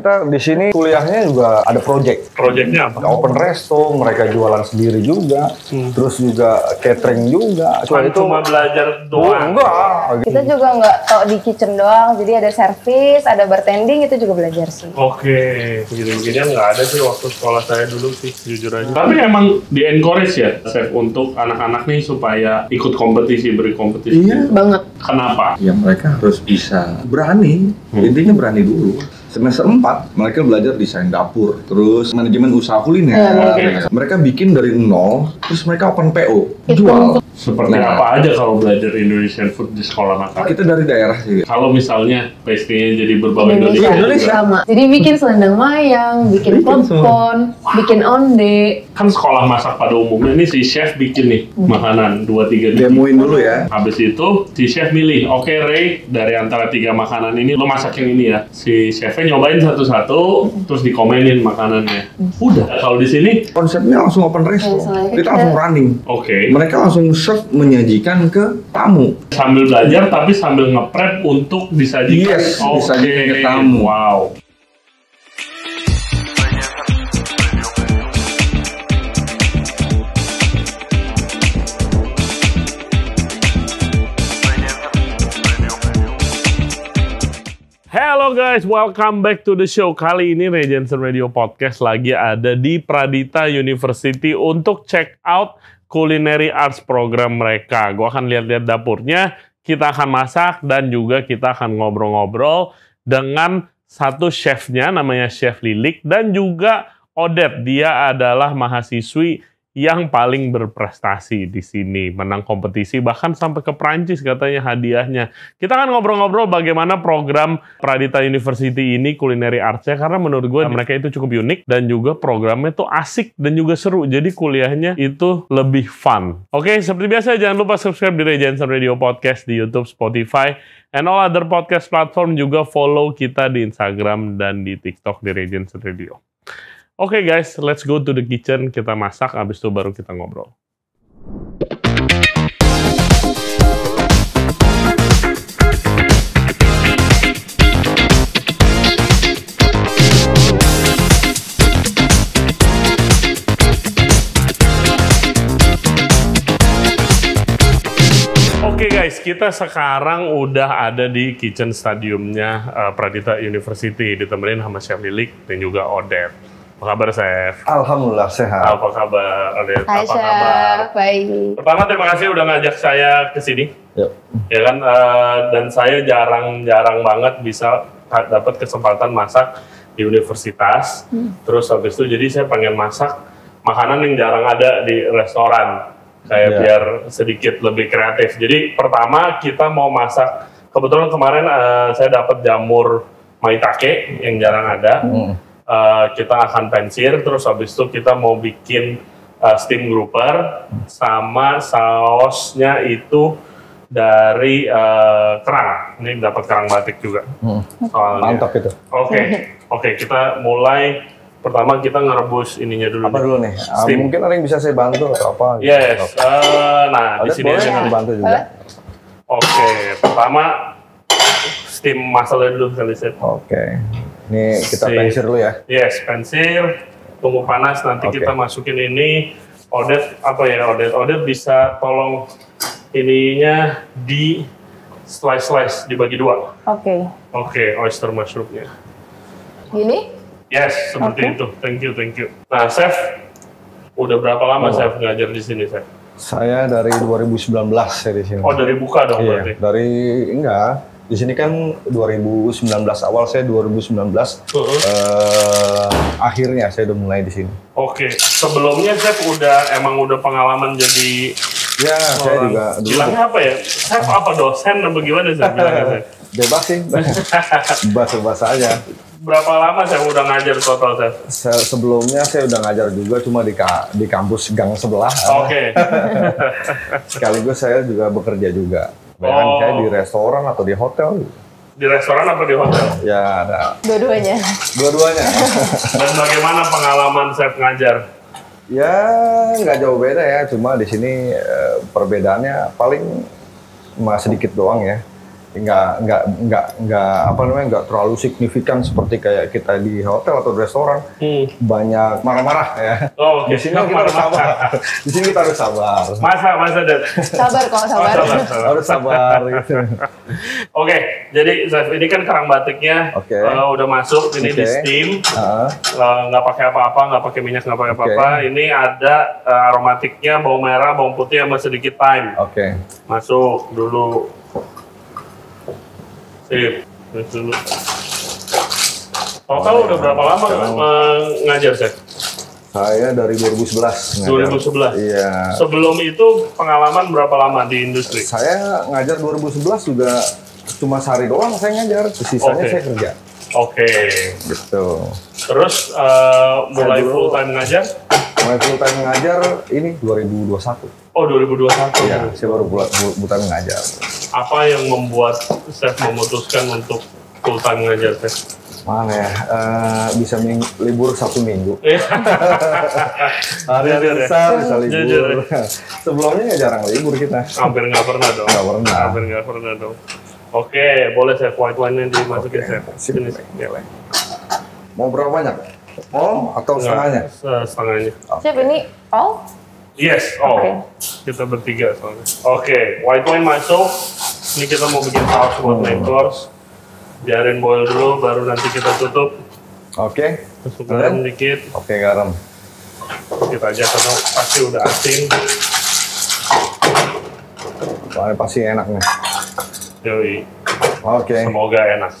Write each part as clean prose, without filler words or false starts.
Kita di sini kuliahnya juga ada project. Projectnya apa? Open resto, mereka jualan sendiri juga. Terus juga catering juga. Cuma belajar doang? Enggak. Kita juga nggak tok di kitchen doang, jadi ada service, ada bartending, itu juga belajar sih. Oke, begini-beginian nggak ada sih waktu sekolah saya dulu sih, jujur aja. Tapi emang di-encourage ya, Chef, untuk anak-anak nih supaya ikut kompetisi, beri kompetisi? Iya. Banget. Kenapa? Ya mereka harus bisa berani, intinya berani dulu. Semester 4, mereka belajar desain dapur, terus manajemen usaha kuliner. Mereka bikin dari nol, terus mereka open PO, jual. Seperti apa aja kalau belajar Indonesian food di sekolah nakal? Kita dari daerah sih. Kalau misalnya pastry-nya jadi berbau Indonesia, Indonesia. Sama. Jadi bikin selendang mayang, bikin popcorn, bikin onde. kan sekolah masak pada umumnya ini si chef bikin nih makanan 2-3 Demoin dulu ya. Habis itu si chef milih, oke Ray, dari antara 3 makanan ini lo masak yang ini ya. Si chefnya nyobain satu-satu, terus dikomenin makanannya. Udah. Kalau di sini, Konsepnya langsung open resto. Kita langsung running. oke. Mereka langsung serve menyajikan ke tamu. Sambil belajar tapi sambil nge-prep untuk disajikan. Yes, disajikan ke tamu. Wow. Hello guys, welcome back to the show. Kali ini Ray Jensen Radio Podcast lagi ada di Pradita University untuk check out culinary arts program mereka. Gue akan lihat-lihat dapurnya, kita akan masak, dan juga kita akan ngobrol-ngobrol dengan satu chefnya, namanya Chef Lilik, dan juga Odette. Dia adalah mahasiswi yang paling berprestasi di sini, menang kompetisi, bahkan sampai ke Prancis katanya hadiahnya. Kita akan ngobrol-ngobrol bagaimana program Pradita University ini culinary arts-nya, karena menurut gue mereka itu cukup unik, dan juga programnya tuh asik dan juga seru, jadi kuliahnya itu lebih fun. Oke, seperti biasa jangan lupa subscribe di Ray Jensen Radio Podcast di YouTube, Spotify, and all other podcast platform. Juga follow kita di Instagram dan di TikTok di Ray Jensen Radio. Oke guys, let's go to the kitchen. Kita masak, abis itu baru kita ngobrol. Oke guys, kita sekarang udah ada di kitchen stadiumnya Pradita University, ditemenin sama Chef Lilik dan juga Odette. Apa kabar, Chef? Alhamdulillah sehat. Apa kabar, Odette? Hai, Apa kabar? Chef. Baik. Pertama, terima kasih udah ngajak saya ke sini. Yuk. Ya kan, dan saya jarang banget bisa dapat kesempatan masak di universitas. Terus habis itu, jadi saya pengen masak makanan yang jarang ada di restoran. Kayak biar sedikit lebih kreatif. Jadi pertama kita mau masak, kebetulan kemarin saya dapat jamur maitake yang jarang ada. Kita akan pensir, terus habis itu kita mau bikin steam grouper sama sausnya itu dari kerang. Ini dapat kerang batik juga. Soalnya. Mantap itu. Oke, kita mulai. Pertama kita ngerebus ininya dulu. Apa dulu nih? Mungkin ada yang bisa saya bantu atau apa? Yes. Nah, di sini aja bantu juga. Oke, pertama steam masalahnya dulu kali set. Oke. Ini kita pensir dulu ya. Yes, pensir. Tunggu panas, nanti kita masukin ini. Odette, apa ya Odette bisa tolong ininya di slice, dibagi 2. Oke, oyster mushroomnya. Gini? Yes, seperti itu. Thank you. Nah, Chef, udah berapa lama Chef ngajar di sini, Chef? Saya dari 2019 saya di sini. Oh, dari buka dong berarti? Enggak. Di sini kan 2019 awal, saya 2019 akhirnya saya udah mulai di sini. Oke, sebelumnya Chef emang udah pengalaman jadi. Ya, saya juga. Bilangnya apa ya? Chef apa dosen atau gimana Chef bilangnya Chef? Bebas sih, bahasa aja. Berapa lama saya udah ngajar total, Chef? Sebelumnya saya udah ngajar juga, cuma di kampus gang sebelah. Oke. Sekaligus saya juga bekerja juga. Bahkan saya di restoran atau di hotel. Di restoran atau di hotel? Ya, ada. Dua-duanya. Dan bagaimana pengalaman Chef ngajar? Ya, nggak jauh beda ya. Cuma di sini perbedaannya paling sedikit doang ya. nggak apa namanya, nggak terlalu signifikan seperti kayak kita di hotel atau di restoran. Banyak marah-marah ya. Oh, oke. Di sini kita harus sabar. Di sini kita harus sabar. Masa Dan. Sabar kok, sabar. Harus sabar gitu. Oke, jadi Chef, ini kan kerang batiknya Oke. udah masuk, ini di Oke. steam, Heeh. nggak pakai apa-apa, nggak pakai minyak, nggak pakai apa-apa. Ini ada aromatiknya, bawang merah, bawang putih sama sedikit thyme. Oke. Masuk dulu. Sip, masuk dulu. Total udah berapa lama ngajar, Chef? Saya dari 2011 ngajar. 2011? Iya. Sebelum itu pengalaman berapa lama di industri? Saya ngajar 2011 juga cuma sehari doang saya ngajar, sisanya Oke. saya kerja. Oke. Gitu. Terus mulai dulu- full time ngajar? Mulai full time ngajar ini 2021. Oh, 2021. Iya, saya baru full time ngajar. Apa yang membuat Chef memutuskan untuk full time ngajar, Chef? Mana ya? Bisa libur 1 minggu. Iya. Hari Jujur ya? besar bisa Jujur libur. Sebelumnya nggak jarang libur kita. Hampir nggak pernah dong. Nggak pernah. Hampir nggak pernah dong. Oke, boleh Chef, white wine-nya dimasukin, Chef. Sip. Sini, ya. Mau berapa banyak? Oh, atau setengahnya? Setengahnya. Chef, ini all? Yes, Oke. Kita bertiga soalnya. Oke, white wine masuk. Ini kita mau bikin saus buat main course. Biarin boil dulu, baru nanti kita tutup. Oke. Masuk garam dikit. Oke, garam. Kita aja karena pasti udah asin. Wah, pasti enak nih. Yoi. Oke. Semoga enak.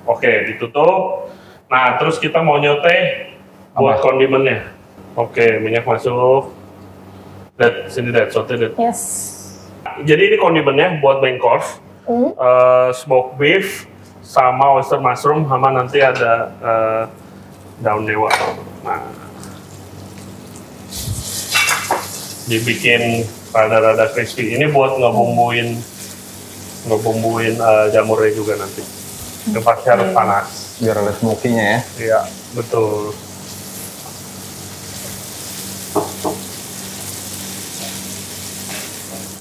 Oke, ditutup. Nah, terus kita mau nyote buat kondimennya. Oke, minyak masuk. Sini, sote, Yes. Jadi ini kondimennya buat main course. Smoked beef, sama oyster mushroom, sama nanti ada daun dewa. Nah, dibikin rada-rada crispy. Ini buat ngebumbuin jamurnya juga nanti. Yang pasti harus panas. Biar ada smoky-nya ya. Iya, betul.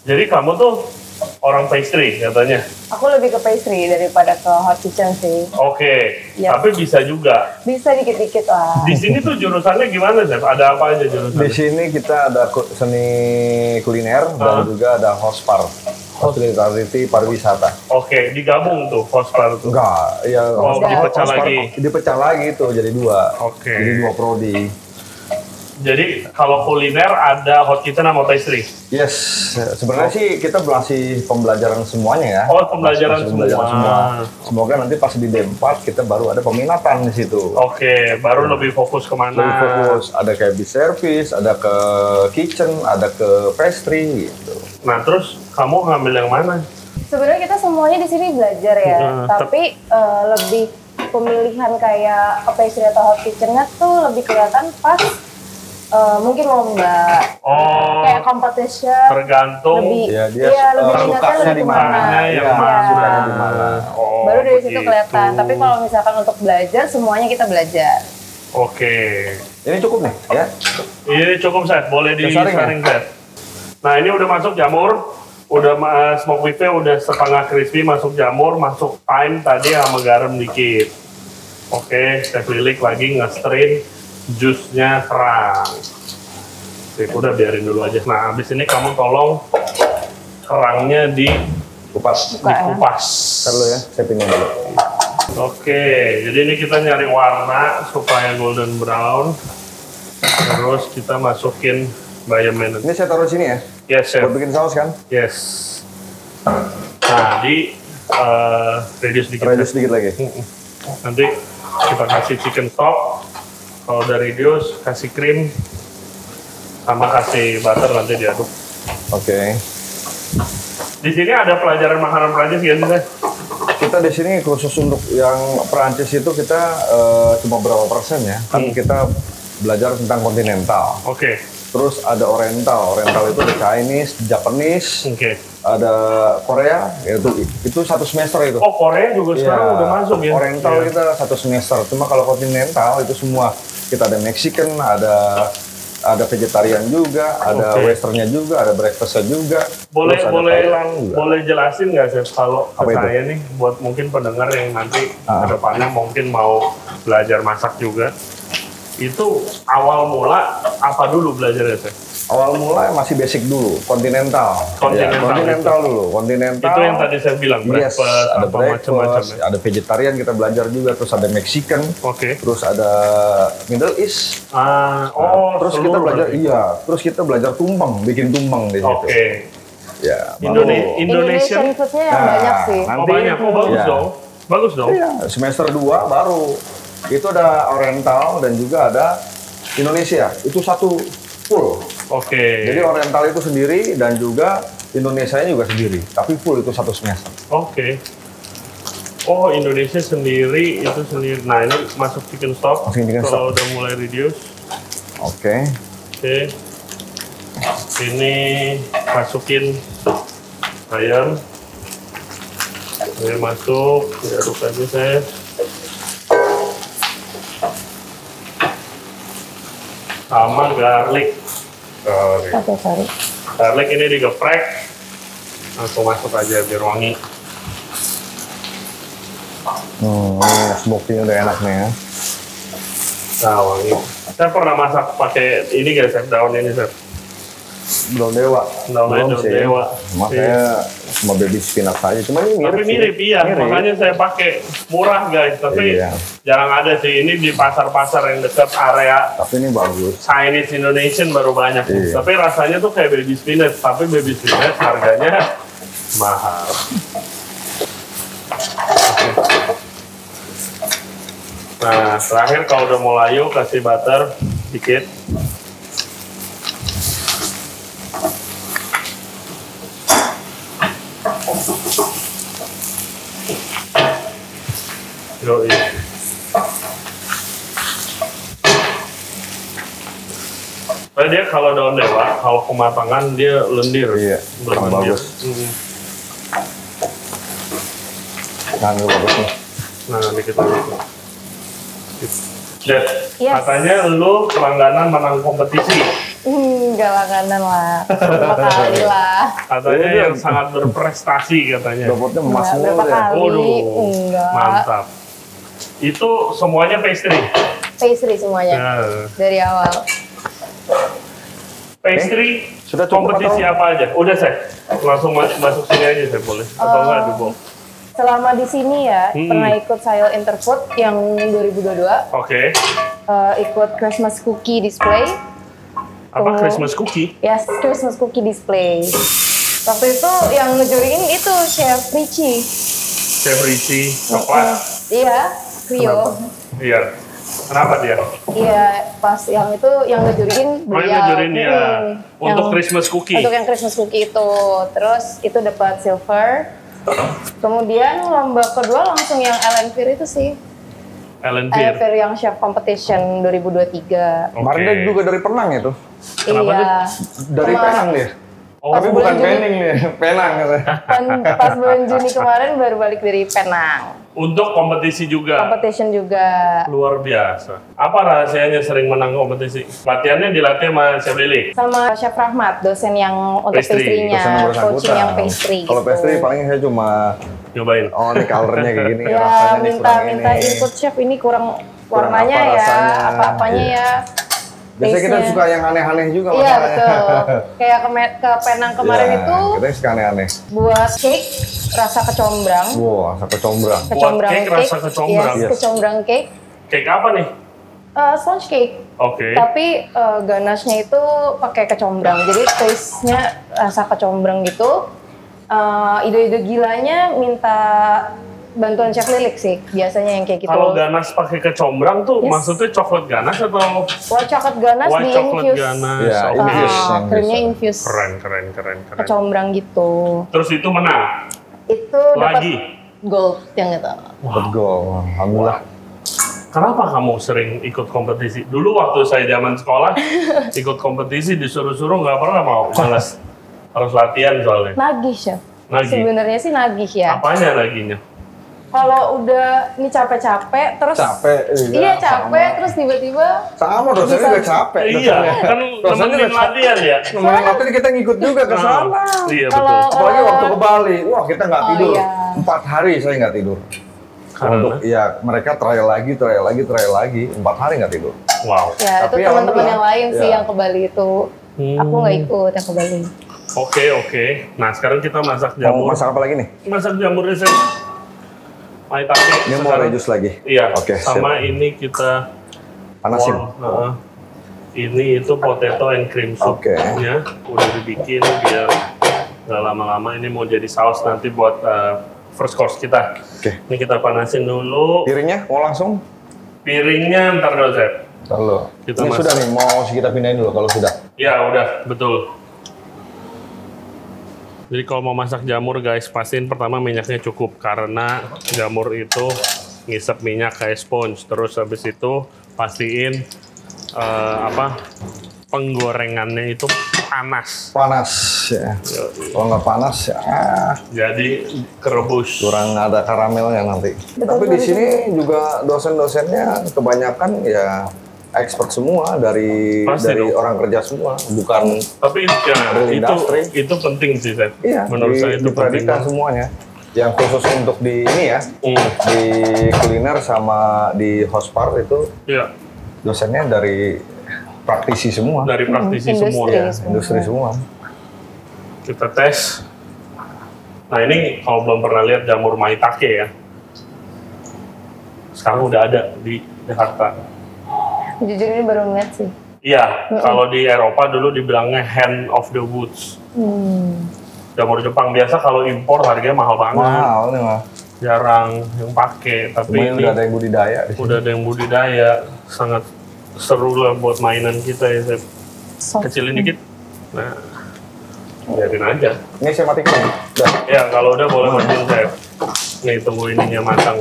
Jadi kamu tuh orang pastry katanya. Aku lebih ke pastry daripada ke hot kitchen sih. Oke, Iya. tapi bisa juga. Bisa dikit-dikit lah. Di sini tuh jurusannya gimana, Chef? Ada apa aja Di jurusannya? sini kita ada seni kuliner dan juga ada hospar. Hospitality pariwisata. Oke, digabung tuh hospar tuh. Enggak, ya Oh, dipecah hospar lagi. dipecah lagi tuh jadi 2. Oke. Jadi 2 prodi. Jadi kalau kuliner ada hot kitchen sama pastry. Yes, sebenarnya sih kita masih pembelajaran semuanya ya. Oh, pembelajaran Masih semua. Semoga nanti pas di D4 kita baru ada peminatan di situ. Oke, baru lebih fokus kemana? Lebih fokus, ada kayak bis service, ada ke kitchen, ada ke pastry gitu. Nah, terus kamu ngambil yang mana? Sebenarnya kita semuanya di sini belajar ya, tapi lebih pemilihan kayak pastry atau hot kitchen-nya tuh lebih kelihatan pas mungkin lomba, Oh, kayak competition. tergantung Lebih, Ya, dia iya, lebih minatnya sukanya lebih di kemana. mana, yang ya, mana. sukanya di mana. Oh, Baru dari situ begitu. kelihatan. Tapi kalau misalkan untuk belajar, semuanya kita belajar. Oke. Ini cukup nih ya. Ini cukup, Chef. Boleh Disaring, di-sharing, Chef. Nah, ini udah masuk jamur. Udah smoke beef-nya udah setengah crispy, masuk jamur, masuk thyme tadi sama garam dikit. Oke, Chef Lilik lagi nge-strain jusnya kerang. Sip, udah biarin dulu aja. Nah, habis ini kamu tolong kerangnya Kupas. dikupas. Ntar dulu ya, saya pindah dulu. Oke, jadi ini kita nyari warna supaya golden brown. Terus kita masukin bayamnya nanti. Ini saya taruh sini ya, Yes, Chef. buat bikin saus kan? Yes. Nah, di reduce dikit. Reduce sedikit lagi. Nanti kita kasih chicken stock. Kalau udah reduce, kasih krim. Sama kasih butter nanti diaduk. Oke. Di sini ada pelajaran makanan Prancis nggak sih, Chef? Kita di sini khusus untuk yang Perancis itu kita cuma berapa persen ya? Kan kita belajar tentang kontinental. Oke. Terus ada oriental. Oriental itu ada Chinese, Japanese, Oke. ada Korea. Itu 1 semester itu. Oh, Korea juga sekarang udah masuk ya? Oriental Iya. kita 1 semester. Cuma kalau kontinental itu semua kita ada Mexican, ada ada vegetarian juga, ada westernnya juga, ada breakfastnya juga. Boleh terus ada Thailand juga. boleh jelasin nggak Chef kalau ke Apa itu? saya nih buat mungkin pendengar yang nanti kedepannya mungkin mau belajar masak juga. Itu awal mula apa dulu belajarnya Chef? Awal mula masih basic dulu, kontinental. Kontinental Dulu, kontinental. Itu yang tadi saya bilang, Yes, breakfast, ada apa macam-macam breakfast, ya. ada vegetarian kita belajar juga, terus ada Mexican, Oke. terus ada Middle East. Terus kita seluruh belajar, berarti. terus kita belajar tumpeng, bikin tumpeng di situ. Oke. Ya, Indonesian Indonesian food-nya yang Nah, banyak sih. nanti- banyak. Bagus Ya. dong. Bagus dong. Iya, semester 2 baru. Itu ada Oriental dan juga ada Indonesia. Itu satu full. Oke. Jadi Oriental itu sendiri dan juga Indonesianya juga sendiri. Tapi full itu satu semester. Oke. Oh, Indonesia sendiri itu sendiri. Nah, ini masuk chicken stock. Masukin chicken Kalau udah mulai reduce. Oke. Oke. Ini masukin ayam. Ini masuk, diaduk lagi saya. Sama garlic. Oke, sorry. Garlic ini digeprek. Langsung masuk aja biar wangi. Smoking udah enak nih ya. Nah, wangi. Saya pernah masak pakai ini guys, Chef, daun ini, Chef. Belum dewa. Daun dewa. Makanya cuma baby spinach aja. Cuma ini mirip. Tapi mirip, sih. iya. Mirip. Makanya saya pakai murah guys. Tapi Iya. jarang ada sih. Ini di pasar-pasar yang dekat area Tapi ini bagus. Chinese Indonesian baru banyak. Iya. Tapi rasanya tuh kayak baby spinach. Tapi baby spinach harganya mahal. Nah, terakhir kalau udah mau layu kasih butter dikit. Yoi. Nah, dia kalau daun dewa, kalau kematangan dia lendir. Iya, Berlendir. bagus. Nah, ini bagus nih. Nah, dikit lagi. Dad, Yes. katanya lu pelangganan menang kompetisi. Enggak langganan lah. Berapa kali lah. Katanya Iya, yang sangat berprestasi katanya. Dapatnya emas Enggak, mulu berapa ya. kali? Waduh, Enggak. mantap. Itu semuanya pastry. Pastry semuanya. Nah, Dari awal. pastry Sudah cukup kompetisi atau? apa aja? Udah saya langsung masuk sini aja saya boleh atau enggak dulu? Selama di sini ya, pernah ikut Sail Interfood yang 2022. Oke. Ikut Christmas Cookie Display. Apa Oh. Christmas cookie? Yes, Christmas Cookie Display. Waktu itu yang ngejuriin itu Chef Richie. Chef Richie coklat. Iya, Rio. Iya. Kenapa dia? Iya, pas yang itu yang ngejuriin Oh, yang beliau. ngejuriin dia. Untuk Yang- Christmas cookie. Untuk yang Christmas Cookie itu. Terus itu dapat silver. Kemudian lomba kedua langsung yang Ellen Fear itu sih. Ellen Ellen Fear. Fear yang Chef Competition 2023. Kemarin dia juga dari Penang itu. Kenapa iya. Dari Kemarin- Penang dia. Oh, Pas Tapi bulan bukan Juni. Pening nih, Penang katanya. Pas bulan Juni kemarin baru balik dari Penang. Untuk kompetisi juga. Competition juga. Luar biasa. Apa rahasianya sering menang kompetisi? Latihannya dilatih sama Chef Lili? Sama Chef Rahmat, dosen yang untuk Pastry. pastry-nya, Dosen yang bersangkutan. coaching yang pastry. Kalau gitu. pastry paling saya cuma Nyobain. oh ini colornya kayak gini, Ya rasanya nih kurang minta ini. input chef ini kurang Kurang warnanya apa ya, rasanya. apa-apanya Iya. ya. Biasanya kita Taste-nya. suka yang aneh-aneh juga Iya masalahnya. betul. Kayak ke Penang kemarin Iya, itu kita suka aneh-aneh. buat cake rasa kecombrang. Wow, sampai combrang. Kecombrang cake rasa kecombrang. Yes, Yes. kecombrang cake. Cake apa nih? Sponge cake. Oke. Tapi ganasnya itu pakai kecombrang. Jadi taste-nya rasa kecombrang gitu. Ide-ide gilanya minta bantuan Chef Lilik sih biasanya yang kayak gitu. Kalau ganas pakai kecombrang tuh Yes. maksudnya coklat ganas atau White chocolate ganas white di chocolate infuse. ganas? Iya, Oke. infuse. Krimnya infuse. Keren. Kecombrang gitu. Terus itu menang Itu dapat lagi. gold yang itu. Dapat gol, alhamdulillah. Kenapa kamu sering ikut kompetisi? Dulu waktu saya zaman sekolah ikut kompetisi disuruh-suruh nggak pernah mau, malas. Harus latihan soalnya. Nagih chef. Nagih. Sebenarnya sih nagih ya. Apanya laginya? Kalau udah ini capek-capek terus Capek. iya capek terus tiba-tiba Sama dosennya Bisa. juga capek. Iya, kan Dosennya nemenin latihan ya. Nemenin latihan kita ngikut juga ke sana. Iya Kalau- betul. Apalagi waktu ke Bali, wah kita nggak Oh, tidur. iya. 4 hari saya nggak tidur. Karena? Untuk ya mereka trial lagi, 4 hari nggak tidur. Wow. ya Tapi itu teman-teman yang lain sih ya. yang ke Bali itu. Aku nggak ikut yang ke Bali. Oke. Nah sekarang kita masak Mau jamur. masak apa lagi nih? Masak jamurnya saya. Maitake. Ini mau reduce lagi. Iya. Oke, Sama siap. ini kita Panasin. Heeh. Ini itu potato and cream soup. Oke. Ya, udah dibikin biar nggak lama-lama. Ini mau jadi saus nanti buat first course kita. Oke. Ini kita panasin dulu. Piringnya mau langsung? Piringnya ntar dulu, Chef. Ntar dulu. Kita Ini masak. sudah nih, mau kita pindahin dulu kalau sudah. Ya udah, betul. Jadi kalau mau masak jamur guys, pastiin pertama minyaknya cukup karena jamur itu ngisep minyak kayak sponge. Terus habis itu pastiin penggorengannya itu panas. Panas ya. Kalau nggak panas ya Jadi kerebus. kurang ada karamelnya nanti. Tapi di sini juga dosen-dosennya kebanyakan ya expert semua dari Pasti dong. orang kerja semua, bukan Tapi ya, Real industry. itu penting sih, Chef. iya Menurut di, saya itu di penting. Pradita semuanya. Yang khusus untuk di ini ya, di kuliner sama di hospar itu Ya, dosennya dari praktisi semua. dari praktisi Industri. semua. Iya, industri semua. Kita tes. Nah ini kalau belum pernah lihat jamur maitake ya, sekarang udah ada di Jakarta. Jujur ini baru ngeliat sih. Iya, kalau di Eropa dulu dibilangnya hand of the woods. Jamur Jepang biasa kalau impor harganya mahal banget, Mahal nih mah. jarang yang pakai. Tapi Ini ini udah ada yang budidaya di sini. udah ada yang budidaya, sangat seru lah buat mainan kita ya. Chef. Kecilin dikit. Nah, biarin aja. Ini saya matikan. Udah. Ya, kalau udah boleh matiin, Chef. Nih, tunggu ininya matang.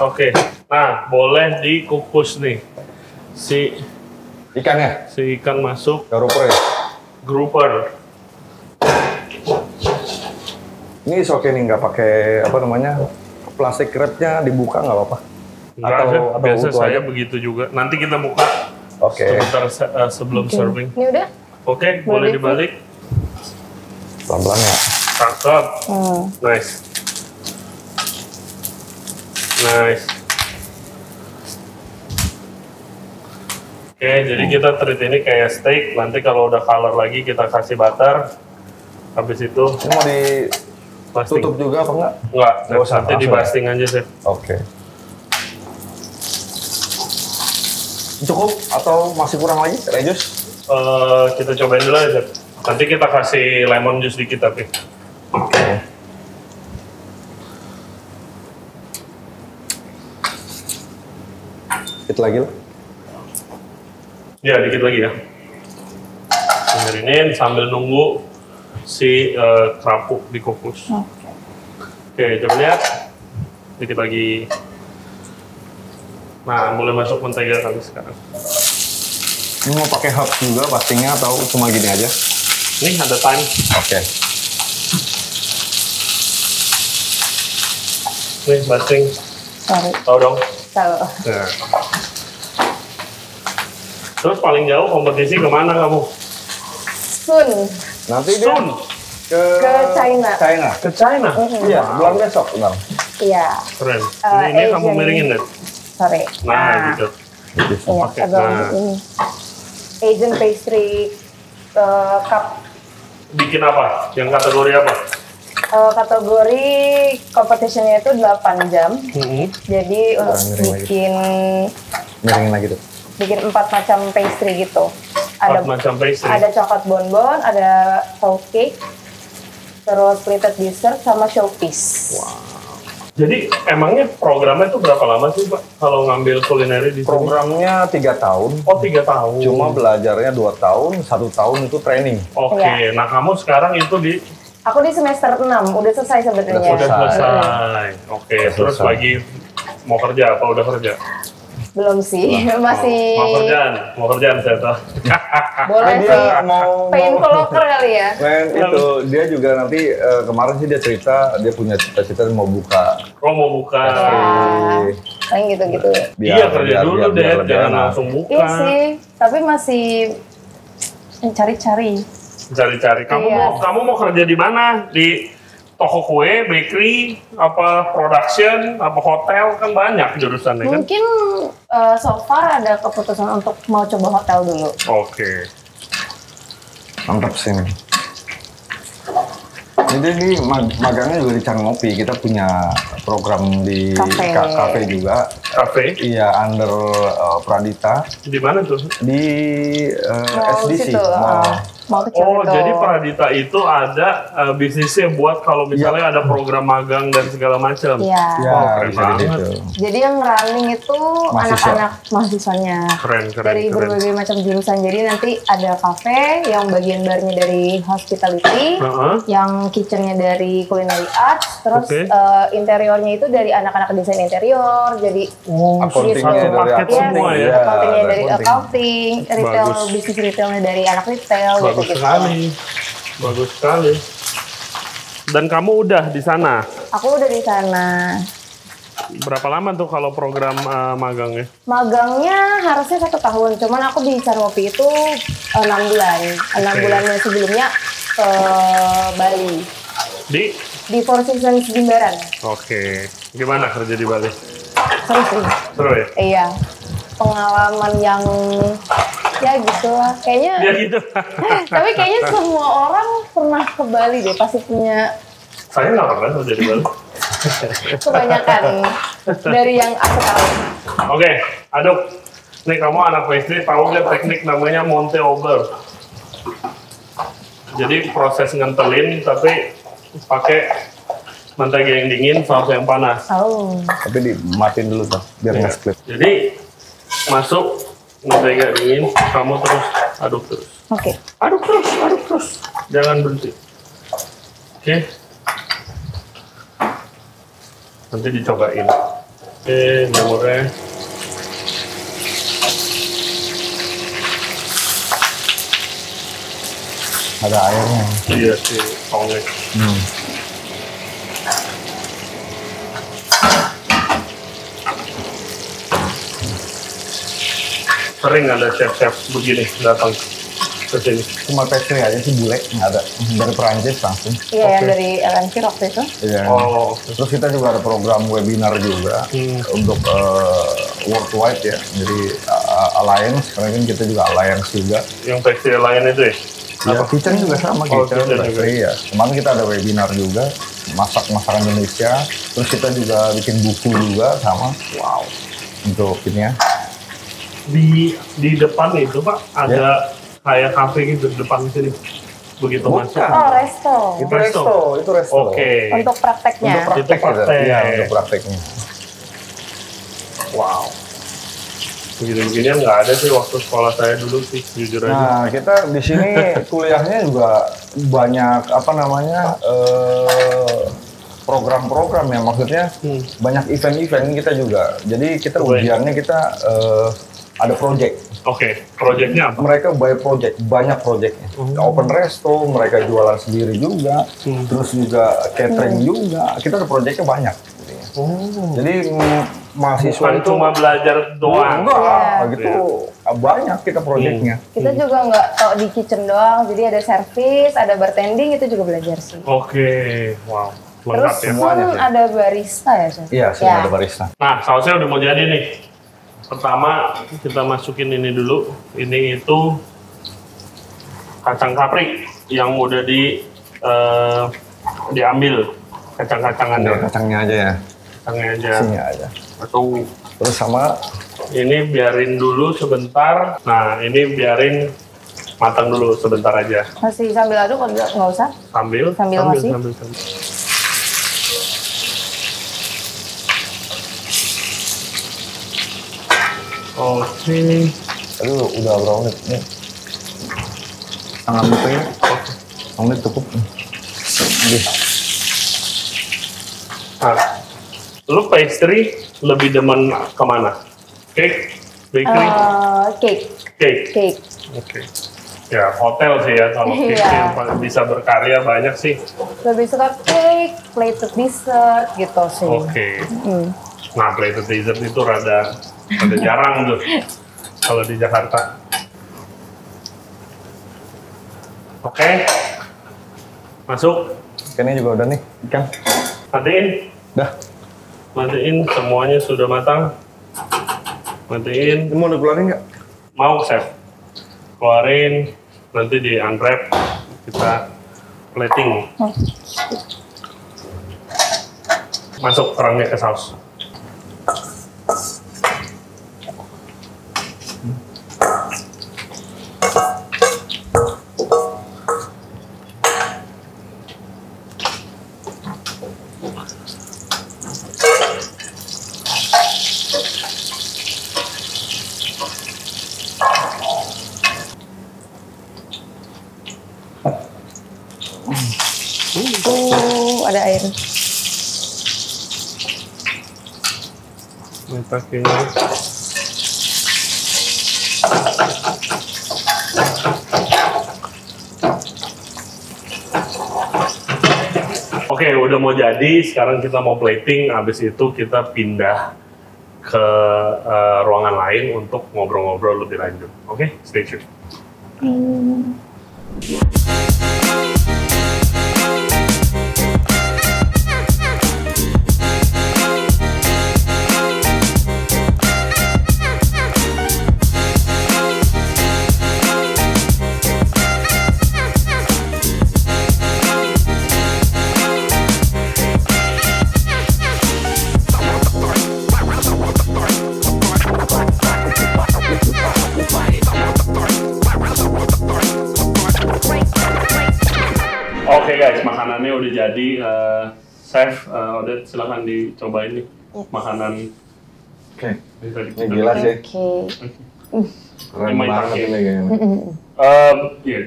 Oke. Nah, boleh dikukus nih. Si Ikannya, ikan masuk garuper ya. grouper. Ini oke nih nggak pakai apa namanya plastik wrapnya dibuka nggak apa-apa. Enggak, Chef. Biasa utuh saya aja? begitu juga. Nanti kita buka Oke. sebentar sebelum serving. Ini udah? Oke, boleh Boleh, dibalik. Pelan-pelan ya. Cakep. Nice. Nice. Oke, jadi kita treat ini kayak steak. Nanti kalau udah color lagi kita kasih butter. Habis itu Ini mau basting. ditutup juga apa enggak? Enggak, Nggak usah, nanti langsung. di basting aja sih. Oke. Cukup atau masih kurang lagi? Rejus? Kita cobain dulu aja. Nanti kita kasih lemon juice dikit tapi. Oke. Dikit lagi lah. Ya, dikit lagi ya. Dengerin sambil nunggu si kerapuk dikukus. Oke, coba lihat. Dikit lagi. Nah, boleh masuk mentega kali sekarang. Ini mau pakai herb juga pastinya atau cuma gini aja? Ini ada time. Oke. Nih, basting. Sorry. Tahu dong. Tahu. Nah. Terus paling jauh kompetisi kemana kamu? Sun. Nanti dia Sun. ke China. China. Ke China. Iya, bulan besok, Bang. Iya. Keren. Eh, Ini kamu Asian. miringin deh. Sorry. Nah, gitu. Iya, Oke, agak nah. ini. Asian pastry cup. Bikin apa? Yang kategori apa? Kategori competitionnya itu 8 jam. Jadi untuk miring lagi. Miringin lagi tuh. bikin 4 macam pastry gitu. 4 macam pastry. Ada coklat bonbon, ada tart cake, terus plated dessert sama showpiece. Jadi emangnya programnya itu berapa lama sih Pak kalau ngambil kulineri di sini? Programnya 3 tahun. Oh 3 tahun. Cuma belajarnya 2 tahun, 1 tahun itu training. Oke, Iya. nah kamu sekarang itu di Aku di semester 6, udah selesai sebenarnya. udah selesai. Oke, Udah terus selesai. lagi mau kerja apa udah kerja? Belum sih, masih Mau kerjaan saya tahu. boleh Dia sih. mau Pengen locker kali ya. itu dia juga nanti kemarin sih dia cerita dia punya cita-cita mau buka Mau buka. Ya, paling gitu-gitu. Iya kerja dulu deh, lebih jangan enak. langsung buka. Iya sih, tapi masih cari-cari. Cari-cari. Iya. Kamu mau kerja di mana? Di toko kue, bakery, apa production, apa hotel, kan banyak jurusannya kan? Mungkin so far ada keputusan untuk mau coba hotel dulu. Oke. mantap sih nih. Jadi ini magangnya juga di Cang Ngopi. Kita punya program di Cafe. kafe juga. Cafe? Iya, under Pradita Di mana tuh? di Mall SDC. situ, mau kecil Oh, itu. jadi Pradita itu ada bisnisnya buat kalau misalnya ada program magang dan segala macam. Iya. Ya, keren bisa di banget. situ. Jadi yang running itu Mahasiswa. anak-anak mahasiswanya Keren. dari berbagai macam jurusan. Jadi nanti ada cafe yang bagian barnya dari hospitality, Heeh. yang kitchennya dari culinary arts, terus Oke. Interiornya itu dari anak-anak desain interior. Jadi Accounting-nya satu dari paket accounting. semua ya? Iya, accountingnya dari accounting. accounting, retail Bagus. bisnis retailnya dari anak retail. Bagus gitu-gitu. sekali. Bagus sekali. Dan kamu udah di sana? Aku udah di sana. Berapa lama tuh kalau program magangnya? Magangnya harusnya 1 tahun, cuman aku di Canwopi itu 6 bulan. 6 Oke. bulannya sebelumnya ke Bali. Di Four Seasons Jimbaran. Oke. Gimana kerja di Bali? Seru sih. Seru ya? Iya. Pengalaman yang ya gitu lah. Kayaknya, Ya gitu. tapi kayaknya semua orang pernah ke Bali deh. Pasti punya Saya nggak pernah kerja di Bali. kebanyakan dari yang aku tahu. Oke, aduk. Nih kamu anak pastry tahu nggak teknik namanya Monte Over? Jadi proses ngentelin tapi pakai mentega yang dingin, saus yang panas. Oh. Tapi dimatiin dulu tuh, biar nggak split. Jadi masuk mentega dingin, kamu terus aduk terus. Oke. Aduk terus, jangan berhenti. Oke. Nanti dicobain. Oke, jamurnya. Ada airnya. Iya sih, tongnya. Sering ada chef-chef begini datang ke sini. Cuma pastry aja sih bule, nggak ada. Dari Perancis langsung. Iya, yang Oke. dari LNC waktu itu. Iya. Oh, Terus kita juga ada program webinar juga untuk worldwide ya. Jadi alliance, karena kan kita juga alliance juga. yang pastry lain itu ya? Ya, kitchen juga sama, Oh, kitchen kitchen pastry ya. Kemarin kita ada webinar juga, masak masakan Indonesia. Terus kita juga bikin buku juga sama. Wow. Untuk ini ya. Di depan itu Pak ada kayak kafe gitu di depan sini. Begitu masuk. Bukan. Oh, resto. Itu resto. Oke. Untuk prakteknya. Untuk praktek, Itu praktek. Iya, untuk prakteknya. Wow. Begini-beginian nggak ada sih waktu sekolah saya dulu sih, jujur aja. Nah, kita di sini kuliahnya juga banyak apa namanya program-program ya, maksudnya banyak event-event kita juga. Jadi kita Baik. ujiannya kita ada project. Oke, proyeknya apa? Mereka by project, banyak projectnya. Open resto, mereka jualan sendiri juga, terus juga catering juga. Kita ada projectnya banyak. Jadi mahasiswa Bukan itu cuma belajar doang. enggak, gitu banyak kita projectnya. Kita juga nggak tau di kitchen doang, jadi ada service, ada bartending, itu juga belajar sih. Oke, wow. Terus Lengkap ya. Semuanya pun sih. ada barista ya, Chef? Iya, semua ada barista. Nah, sausnya udah mau jadi nih. Pertama, kita masukin ini dulu. Ini itu kacang kapri yang udah diambil kacang-kacangannya. Kacangnya aja ya, Kacangnya aja. sini aja. Atau Terus sama ini biarin dulu sebentar. Nah, ini biarin matang dulu sebentar aja. Masih sambil aduk, nggak usah? Sambil ngasih? sambil. Oke. aduh udah berapa menit nih? Setengah menit lagi. Setengah menit cukup. Oke. Nah, lu pastry lebih demen kemana? Cake, bakery, Cake. Oke. Ya hotel sih ya kalau cake Iya. yang bisa berkarya banyak sih. Lebih suka cake, plated dessert gitu sih. Oke. Nah, plated dessert itu rada jarang tuh kalau di Jakarta. Oke. Masuk. Ikannya juga udah nih, ikan. Matiin. Dah. Matiin, semuanya sudah matang. Matiin. Ini mau dikeluarin nggak? Mau, chef. Keluarin, nanti di unwrap, kita plating. Masuk kerangnya ke saus. Ada air. Mentaquenya. Oke, udah mau jadi. Sekarang kita mau plating. Habis itu kita pindah ke ruangan lain untuk ngobrol-ngobrol lebih lanjut. Oke, stay tune. Oke guys, makanannya udah jadi. Chef, Odette silahkan dicobain nih makanan Oke. yang tadi Ini kita gila sih. Oke. Keren Ini main banget take. ini kayaknya. Iya,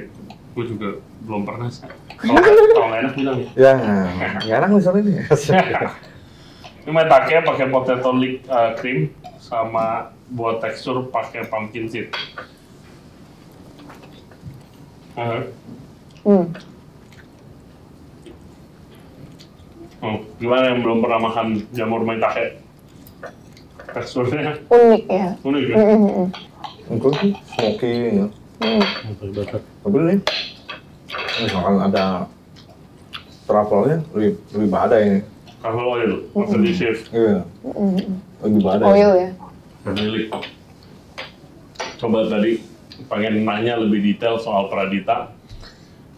gue juga belum pernah sih. Kalau nggak enak bilang ya. Ya, nggak enak nih soalnya ini. Ini maitake pakai potato leek cream sama buat tekstur pakai pumpkin seed. Gimana yang belum pernah makan jamur maitake? Teksturnya Unik ya. unik ya? Enggak sih, smoky ya. Betul. Tapi nih, misalkan ada truffle-nya lebih badai ini. Kalau oil, makan di chef. Iya, lebih badai. Oil ya. Pemilik. Coba tadi pengen nanya lebih detail soal Pradita.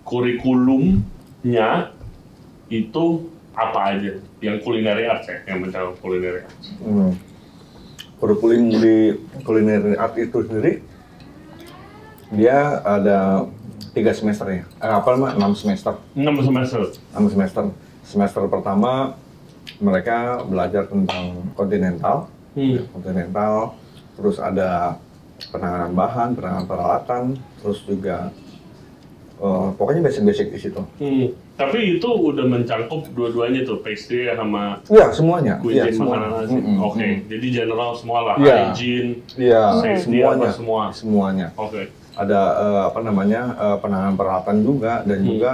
Kurikulumnya itu apa aja? Yang culinary arts ya, yang mencakup culinary arts. Kurikulum di culinary art itu sendiri, dia ada 3 semester ya. Apa namanya? 6 semester. 6 semester. 6 semester. Semester pertama mereka belajar tentang kontinental, kontinental, terus ada penanganan bahan, penanganan peralatan, terus juga pokoknya basic-basic di situ. Tapi itu udah mencangkup dua-duanya tuh, pastry sama Iya, semuanya. cuisine Iya, semua. makanan Asia. Oke, jadi general semua lah, Iya. hygiene, Iya, safety semuanya. apa semua. Semuanya. Oke. Ada apa namanya penanganan peralatan juga, dan juga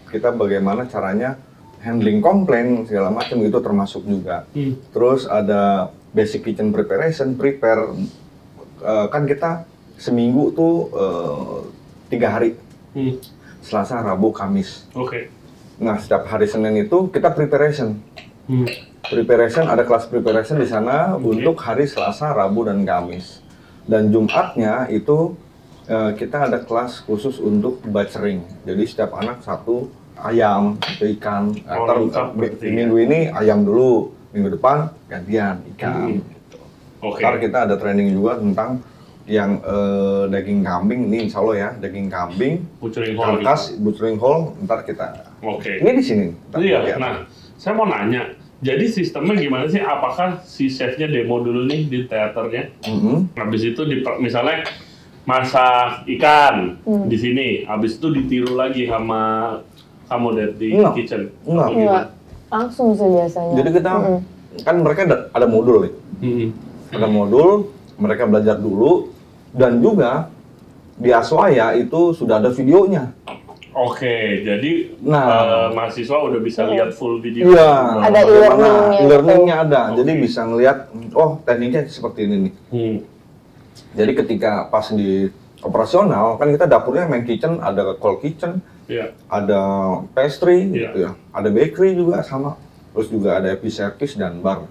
kita bagaimana caranya handling komplain segala macam itu termasuk juga. Terus ada basic kitchen preparation, prepare. Kan kita seminggu tuh 3 hari. Selasa, Rabu, Kamis. Oke. Nah, setiap hari Senin itu kita preparation. Preparation, ada kelas preparation di sana untuk hari Selasa, Rabu, dan Kamis. Dan Jumatnya itu kita ada kelas khusus untuk butchering. Jadi setiap anak satu ayam, atau ikan. lengkap berarti ya. Minggu ini ayam dulu, minggu depan gantian ikan. Gitu. Oke. Ntar kita ada training juga tentang yang daging kambing. Ini insya Allah ya, daging kambing. Butchering hall. Angkas, butchering hall, ntar kita. Oke. Ini di sini. Ntar Iya, lihat. nah, saya mau nanya. Jadi sistemnya gimana sih? Apakah si chefnya demo dulu nih di teaternya? Habis itu misalnya masak ikan di sini, habis itu ditiru lagi sama kamu di Enggak. kitchen. Enggak. Atau gimana? Langsung sih biasanya. Jadi kita kan mereka ada modul nih. Ada modul, mereka belajar dulu, dan juga di Aswaya itu sudah ada videonya. Oke, jadi Nah, mahasiswa udah bisa lihat full video. iya, Ada bagaimana e-learningnya e-learningnya ada, Oke. jadi bisa ngelihat, oh tekniknya seperti ini nih. Jadi ketika pas di operasional, kan kita dapurnya main kitchen, ada cold kitchen, Iya. ada pastry, Iya. gitu ya, ada bakery juga sama, terus juga ada episervice dan bar.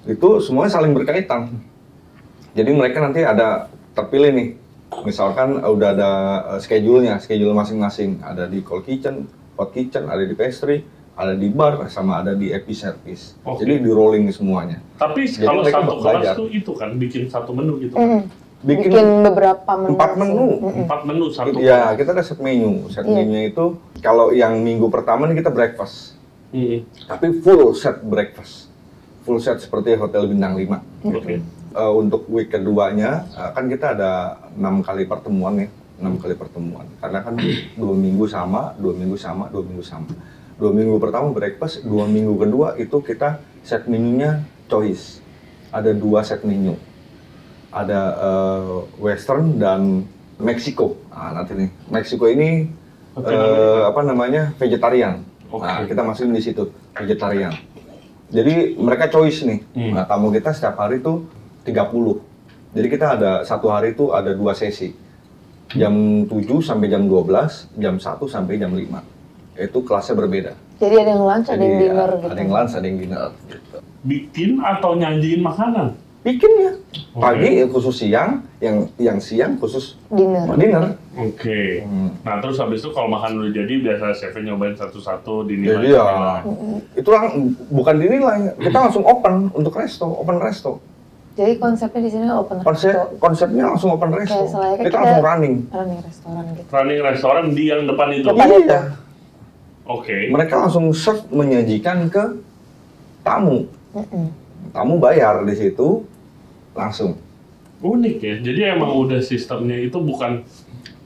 Itu semuanya saling berkaitan. Jadi mereka nanti ada terpilih nih, misalkan udah ada schedule masing-masing, ada di cold kitchen, hot kitchen, ada di pastry, ada di bar, sama ada di episervice. Oke. Jadi di rolling semuanya. Tapi Jadi kalau mereka satu kelas belajar. tuh itu kan bikin satu menu gitu. Bikin beberapa menu. 4 menu. 4 menu satu Ya, kelas. kita ada set menu. Set Iya. menunya itu kalau yang minggu pertama nih kita breakfast. Hmm. Tapi full set breakfast. Full set seperti hotel bintang 5. Oke. Untuk week keduanya kan kita ada 6 kali pertemuan ya. 6 kali pertemuan. Karena kan 2 minggu sama, 2 minggu sama, 2 minggu sama. 2 minggu pertama breakfast, 2 minggu kedua itu kita set menunya choice. Ada 2 set menu. Ada Western dan Meksiko. Nah, nanti nih. Meksiko ini apa namanya? Vegetarian. Oke. Nah, kita masukin di situ, vegetarian. Jadi mereka choice nih. Nah, tamu kita setiap hari tuh 30. Jadi kita ada satu hari itu ada 2 sesi. Jam 7 sampai jam 12, jam 1 sampai jam 5. Itu kelasnya berbeda. Jadi ada yang lunch, ada yang Jadi, dinner gitu. ada yang lunch, ada yang dinner gitu. Bikin atau nyajiin makanan? Bikin ya. Oke. Pagi khusus siang, yang siang khusus Dinner. dinner. Oke. Nah terus habis itu kalau makan udah jadi biasa chefnya nyobain satu-satu dinilai. Jadi ya, itu bukan dinilai, kita langsung open untuk open resto. Jadi konsepnya di sini open Konsepnya langsung open resto. Kayak selayaknya Kita kita- langsung running. running restoran gitu. Running restoran di yang depan itu. Depan. Iya. Oke. Mereka langsung serve menyajikan ke tamu. Tamu bayar di situ langsung. Unik ya. Jadi emang udah sistemnya itu bukan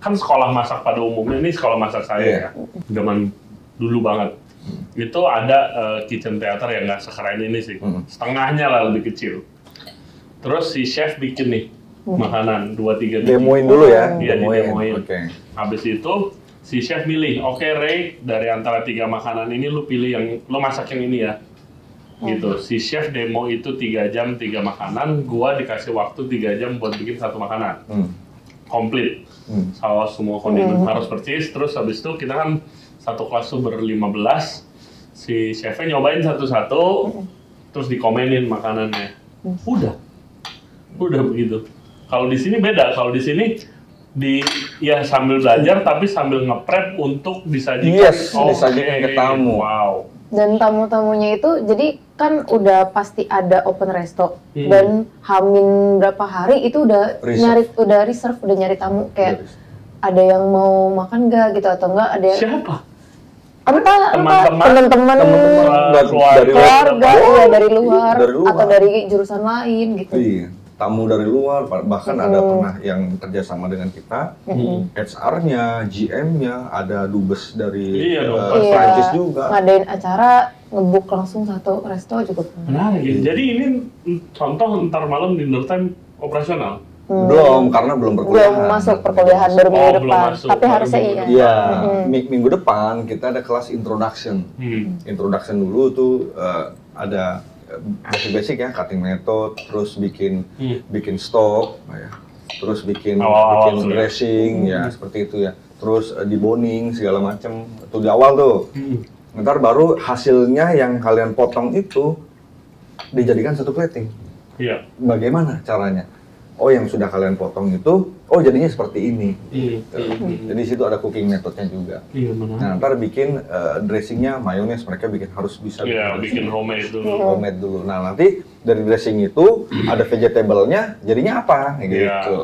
kan sekolah masak pada umumnya ini sekolah masak saya Iya. ya. Zaman dulu banget. Itu ada kitchen theater yang nggak sekeren ini sih. Setengahnya lah lebih kecil. Terus si chef bikin nih makanan 2-3 biji. Demoin dulu ya. Iya, didemoin. Oke. Habis itu si chef milih, oke Ray, dari antara 3 makanan ini lu pilih yang lu masak yang ini ya. Gitu. Si chef demo itu 3 jam 3 makanan, gua dikasih waktu 3 jam buat bikin satu makanan. Komplit. Saus semua kondimen harus persis. Terus habis itu kita kan satu kelas tuh ber-15. Si chefnya nyobain satu-satu, terus dikomenin makanannya. Udah begitu. Kalau di sini beda. Kalau di sini ya sambil belajar tapi sambil nge-prep untuk disajikan. Yes, disajikan ke tamu. Wow. Dan tamu-tamunya itu jadi kan udah pasti ada open resto dan hamin berapa hari itu udah reserve, udah nyari tamu kayak ada yang mau makan nggak gitu atau enggak ada yang Siapa? entah teman-teman dari keluarga iya dari luar Dari luar. atau dari jurusan lain gitu. Iya, tamu dari luar, bahkan ada pernah yang kerjasama dengan kita, HR-nya, GM-nya, ada dubes dari Iya dong. Prancis juga. Ngadain acara nge-book langsung satu resto juga pernah. Menarik ya. Jadi ini contoh ntar malam dinner time operasional. Belum, karena belum perkuliahan. Belum masuk perkuliahan baru minggu belum depan, masuk, tapi baru harusnya minggu iya. depan. Iya, minggu depan kita ada kelas introduction. Introduction dulu tuh ada basic ya, cutting method, terus bikin stok, ya. Terus bikin dressing, ya seperti itu ya. Terus deboning segala macam. Itu di awal tuh. Ntar baru hasilnya yang kalian potong itu dijadikan satu plating. Iya. Bagaimana caranya? Oh, yang sudah kalian potong itu, oh jadinya seperti ini. Jadi di situ ada cooking methodnya juga. Iya benar. Nah, ntar bikin dressingnya mayones, mereka harus bisa Iya, bikin homemade dulu. homemade dulu. Nah, nanti dari dressing itu ada vegetable-nya, jadinya apa? Gitu.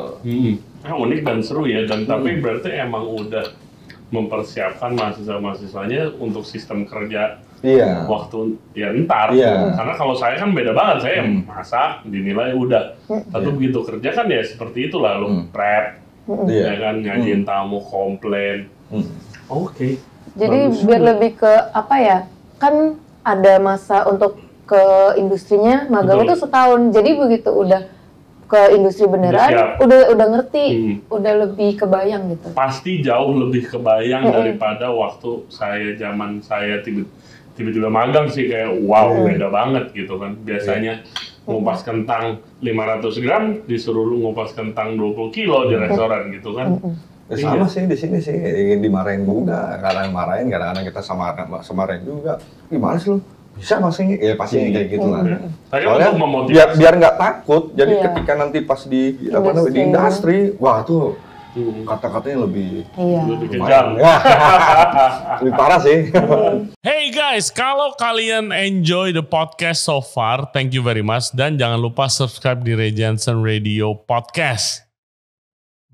Unik dan seru ya, dan tapi berarti emang udah mempersiapkan mahasiswa-mahasiswanya untuk sistem kerja Iya. waktu ya ntar. Iya. Karena kalau saya kan beda banget, saya masak, dinilai udah. Tapi begitu kerja kan ya seperti itulah, lu prep, ya kan, ngajiin tamu, komplain. Oke. Jadi Bagus biar juga. lebih ke apa ya? Kan ada masa untuk ke industrinya magang itu setahun. Jadi begitu udah ke industri beneran, udah ngerti, udah lebih kebayang gitu. Pasti jauh lebih kebayang daripada waktu zaman saya tiba-tiba magang sih, kayak wow, beda banget gitu kan. Biasanya ngupas kentang 500 gram disuruh lu ngupas kentang 20 kilo di restoran gitu kan. Sama sih di sini sih, dimarahin juga, kadang marahin, kadang-kadang kita samarin juga. Gimana sih lu? Bisa masih, ya pasti kayak gitu lah. Soalnya biar nggak takut, jadi ketika nanti pas di industri, wah tuh kata-katanya lebih kejam. Lebih parah sih. Hey guys, kalau kalian enjoy the podcast so far, thank you very much. Dan jangan lupa subscribe di Ray Jensen Radio Podcast.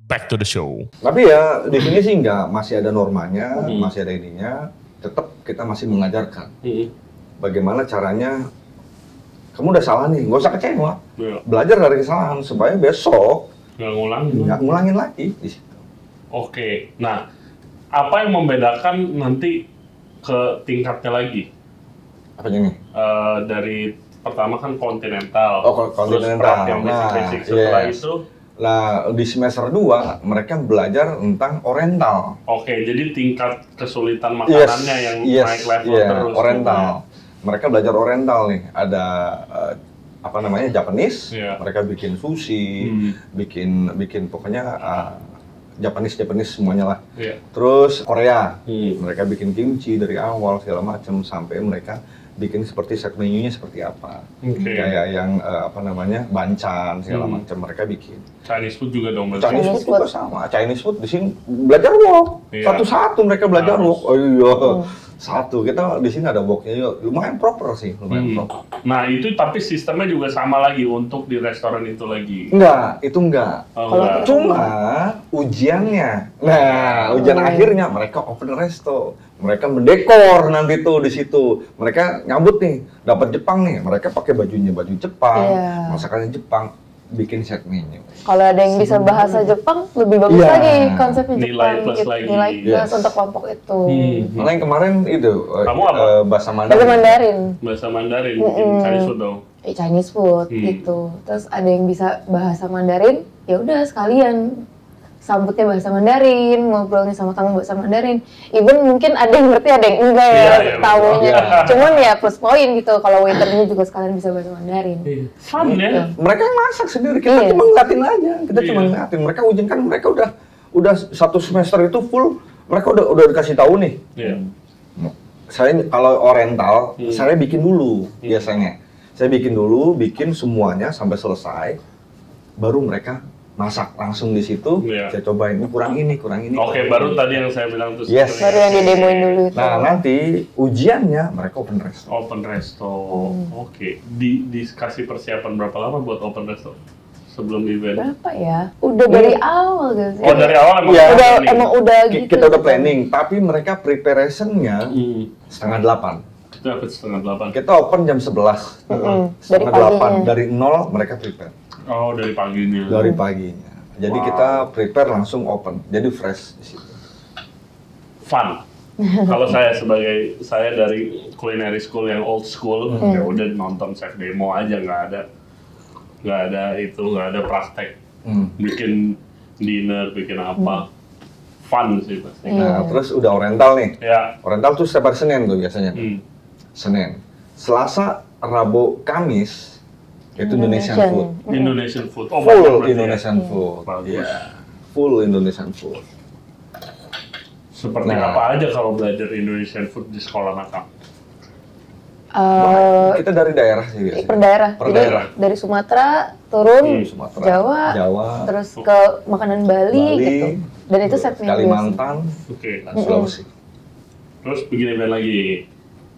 Back to the show. Tapi ya di sini sih masih ada normanya, masih ada ininya. Tetap kita masih mengajarkan. Bagaimana caranya, kamu udah salah nih, nggak usah kecewa. Belajar dari kesalahan supaya besok nggak ngulangin lagi di situ. Oke, nah apa yang membedakan nanti ke tingkatnya lagi? Apanya nih? Dari pertama kan kontinental, kontinental. Terus yang basic-basic. Setelah itu, nah, di semester 2 mereka belajar tentang oriental. Oke, jadi tingkat kesulitan makanannya yang naik level terus. Oriental. Mereka belajar oriental nih. Ada Japanese. Mereka bikin sushi, bikin pokoknya Japanese semuanya lah. Terus Korea. Mereka bikin kimchi dari awal segala macam sampai mereka bikin seperti set menunya seperti apa. Kayak yang banchan segala macam mereka bikin. Chinese food juga dong. Chinese food juga sama. Chinese food di sini belajar wok. Satu-satu mereka belajar wok. Oh iya. Satu, kita di sini ada woknya, lumayan proper sih, proper. Nah itu tapi sistemnya juga sama lagi untuk di restoran itu lagi? Enggak, itu enggak. Cuma ujiannya, ujian akhirnya mereka open resto, mereka mendekor nanti tuh di situ, mereka nyambut nih, dapat Jepang nih, mereka pakai baju Jepang, masakannya Jepang. Bikin set menu. Kalau ada yang bisa bahasa Jepang, lebih bagus lagi konsepnya Jepang. Nilai plus untuk kelompok itu. Malah yang kemarin itu, kamu apa? Bahasa Mandarin. Bahasa Mandarin, Chinese food dong. Chinese food gitu. Terus ada yang bisa bahasa Mandarin, ya udah sekalian sambutnya bahasa Mandarin, ngobrolnya sama tamu bahasa Mandarin. Even mungkin ada yang ngerti, ada yang enggak tamunya. Cuman ya plus poin gitu, kalau waiternya juga sekalian bisa bahasa Mandarin. Fun ya? Mereka masak sendiri, kita cuma ngeliatin aja. Ngeliatin. Mereka ujian kan, mereka udah satu semester itu full, mereka udah dikasih tahu nih. Saya kalau oriental, saya bikin dulu biasanya. Saya bikin semuanya sampai selesai, baru mereka masak langsung di situ. Saya cobain, kurang ini. Oke, baru tadi yang saya bilang tuh. Baru yang didemoin dulu itu. Nah, nanti ujiannya mereka open resto. Oke. Dikasih persiapan berapa lama buat open resto sebelum event? Berapa ya? Udah dari awal gak sih? Oh, dari awal emang udah gitu. Kita udah planning, tapi mereka preparationnya 7:30. Itu apa 7:30? Kita open jam 11. Dari 8 dari 0 mereka prepare. Oh, dari paginya. Dari paginya. Jadi kita prepare langsung open. Jadi fresh di situ. Fun. Kalau saya dari culinary school yang old school, ya udah nonton chef demo aja, nggak ada praktek. Bikin dinner, bikin apa. Fun sih pasti. Nah, terus udah oriental nih. Oriental tuh setiap hari Senin tuh biasanya. Senin. Selasa, Rabu, Kamis itu Indonesian food. Indonesian food. Full Indonesian food. Iya. Full Indonesian food. Seperti apa aja kalau belajar Indonesian food di sekolah nakal? Kita dari daerah sih biasanya. Per daerah. Dari Sumatera turun, Jawa, terus ke makanan Bali gitu. Dan itu set menu Kalimantan, dan Sulawesi. Terus bikin event lagi?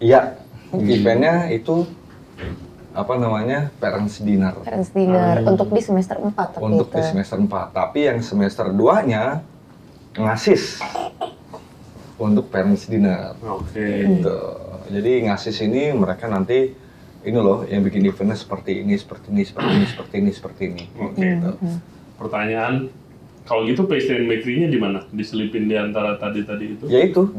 Iya. Eventnya itu parents dinner. Untuk di semester 4 di semester 4. Tapi yang semester 2-nya ngasis untuk parents dinner. Gitu. Jadi ngasis ini mereka nanti yang bikin eventnya seperti ini. Gitu. Pertanyaan, kalau gitu pastry and bakery-nya di mana? Diselipin di antara tadi itu? Ya itu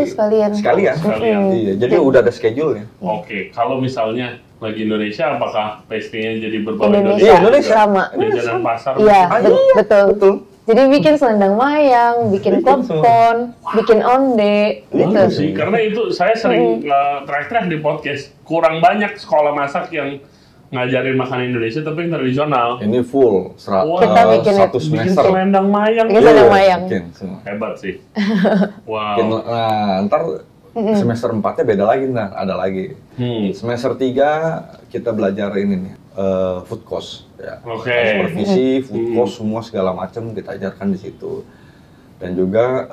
sekalian. Iya, jadi udah ada schedule-nya. Oke, kalau misalnya lagi Indonesia, apakah pastry-nya jadi berbau Indonesia, Indonesia. sama. Jajanan pasar. Iya, Iya, betul. Jadi bikin selendang mayang, bikin klepon, bikin onde, gitu. Bagus sih, karena itu saya sering track-track di podcast. Kurang banyak sekolah masak yang ngajarin makanan Indonesia tapi yang tradisional. Ini full Kita bikin satu Bikin semester. selendang mayang. Bikin selendang mayang. Bikin semua. Hebat sih. Bikin, Wow. nah, ntar semester 4-nya beda lagi, nah ada lagi. Semester 3 kita belajar ini nih, food course. Ya. Oke. Supervisi, food course, semua segala macam kita ajarkan di situ. Dan juga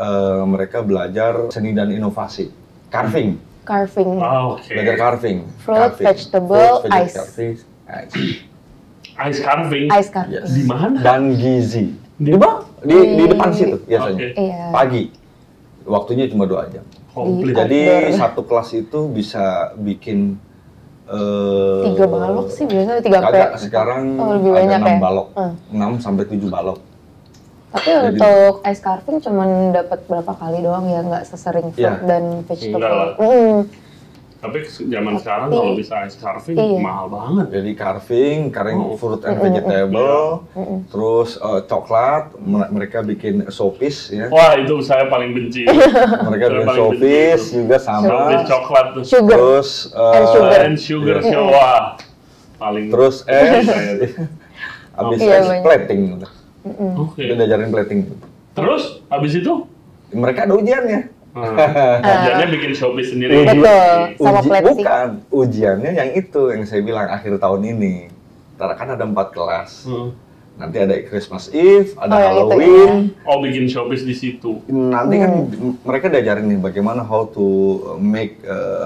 mereka belajar seni dan inovasi, carving. Carving, Oke. Belajar carving. Fruit, vegetable, ice. Ice carving. ice carving. Yes. Di mana? Dan gizi. Di Di depan situ biasanya. Oke. Iya. Pagi. Waktunya cuma 2 jam. Komplit. Di- Jadi outdoor. satu kelas itu bisa bikin 3 balok sih biasanya, 3 kagak, sekarang Oh, lebih ada banyak 6 ya? balok. 6 sampai 7 balok. Tapi Jadi- untuk ice carving cuman dapat berapa kali doang ya, nggak sesering fruit Iya. dan Enggak vegetable. lah. Tapi zaman sekarang Tapi- kalau bisa ice carving Iya. mahal banget. Jadi carving Oh. fruit and vegetable, terus coklat, mereka bikin sopis ya. Wah, itu saya paling benci. Mereka Saya bikin paling benci sopis itu. juga sama. Sopis coklat tuh. Sugar. Terus And sugar. And sugar Iya. sih, wah. Paling Terus saya tuh. habis Iya, es banyak. plating. Oke. Kita diajarin plating. Terus habis itu Mereka ada ujiannya. ujiannya bikin showbiz sendiri. Betul. Sama plating. Bukan, ujiannya yang itu yang saya bilang akhir tahun ini. Ntar kan ada 4 kelas. Nanti ada Christmas Eve, ada Oh, yang itu, Halloween. Oh, bikin showbiz di situ. Nanti kan mereka diajarin nih bagaimana how to make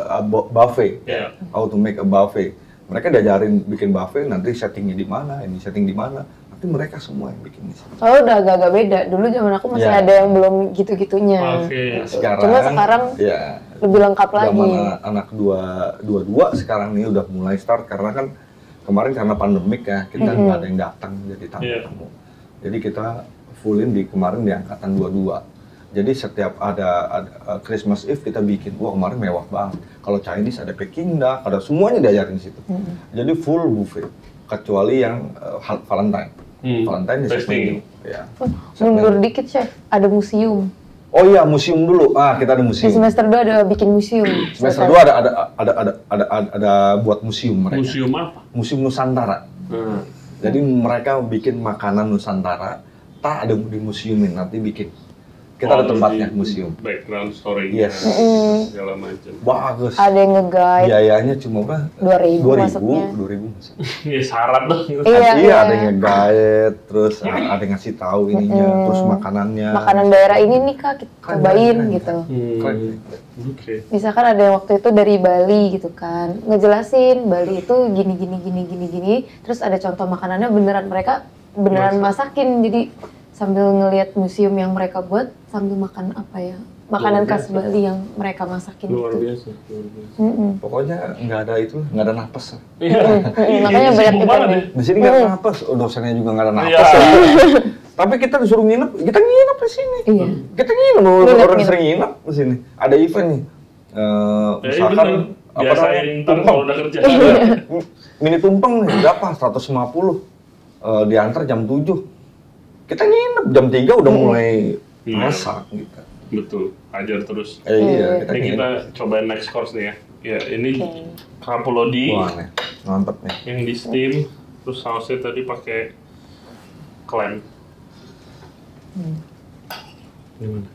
a buffet. Ya. How to make a buffet. Mereka diajarin bikin buffet, nanti settingnya di mana, ini setting di mana. Nanti mereka semua yang bikin di sini. Oh, udah agak-agak beda. Dulu zaman aku masih Iya. ada yang belum gitu-gitunya. Oke. Sekarang, Cuma sekarang ya, lebih lengkap lagi. zaman anak 22 sekarang nih udah mulai start karena kan kemarin karena pandemik ya kita nggak ada yang datang jadi tamu. Jadi kita fullin di kemarin di angkatan 22. Jadi setiap ada Christmas Eve kita bikin, wah kemarin mewah banget. Kalau Chinese ada Peking duck, ada semuanya diajarin di situ. Jadi full buffet, kecuali yang Valentine. Valentine di set Tasting. menu. Ya. Mundur dikit, Chef. Ada museum. Oh iya, museum dulu. Kita ada Di museum. semester 2 ada bikin museum. Semester 2 ada buat museum mereka. Museum apa? Museum Nusantara. Jadi mereka bikin makanan Nusantara, tak ada di museumin, nanti bikin. Kita ada tempatnya, museum. Background story. Yes. Segala macam. Bagus. Ada yang nge-guide. Biayanya cuma berapa? 2.000 masuknya. 2.000 masuk. Ya syarat dong. Iya, Iya, ada yang nge-guide, terus ada yang ngasih tahu ininya, terus makanannya. Makanan daerah ini nih Kak, kita cobain gitu. Keren. Oke. Misalkan ada yang waktu itu dari Bali gitu kan, ngejelasin Bali itu gini, terus ada contoh makanannya beneran mereka beneran masakin, jadi sambil ngelihat museum yang mereka buat sambil makan apa ya, makanan khas Bali yang mereka masakin Luar itu. biasa, luar biasa. Pokoknya nggak ada itu, nggak ada napas. Iya. Makanya banyak Sibuk banget ikannya. ya. Di sini nggak ada napas, dosennya juga nggak ada Iya. napas. Tapi kita disuruh nginep, kita nginep di sini. Iya. Kita nginep, orang sering nginep di sini. Ada event nih. Misalkan biasa yang ntar kalau udah kerja. mini tumpeng nih, berapa? 150. Diantar jam 7. Kita nginep jam 3 udah mulai masak gitu. Betul, ajar terus. Iya, kita Ini nginep. kita cobain next course nih ya. Ya, ini krapulodi Wah nih, mantep nih. yang di steam, terus sausnya tadi pakai clam. Gimana?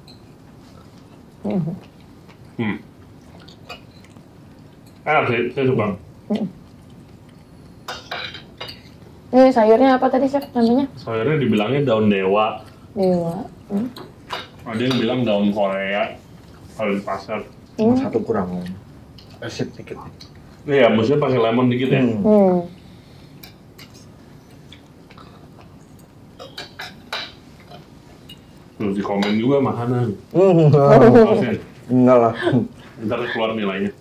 Enak sih, saya suka. Ini sayurnya apa tadi Chef namanya? Sayurnya dibilangnya daun dewa, Dewa. ada yang bilang daun Korea kalau di pasar. Satu kurang. Asid dikit. Iya, maksudnya pakai lemon dikit ya. Terus di komen juga makanan. Maksudnya, Enggak lah. ntar keluar nilainya.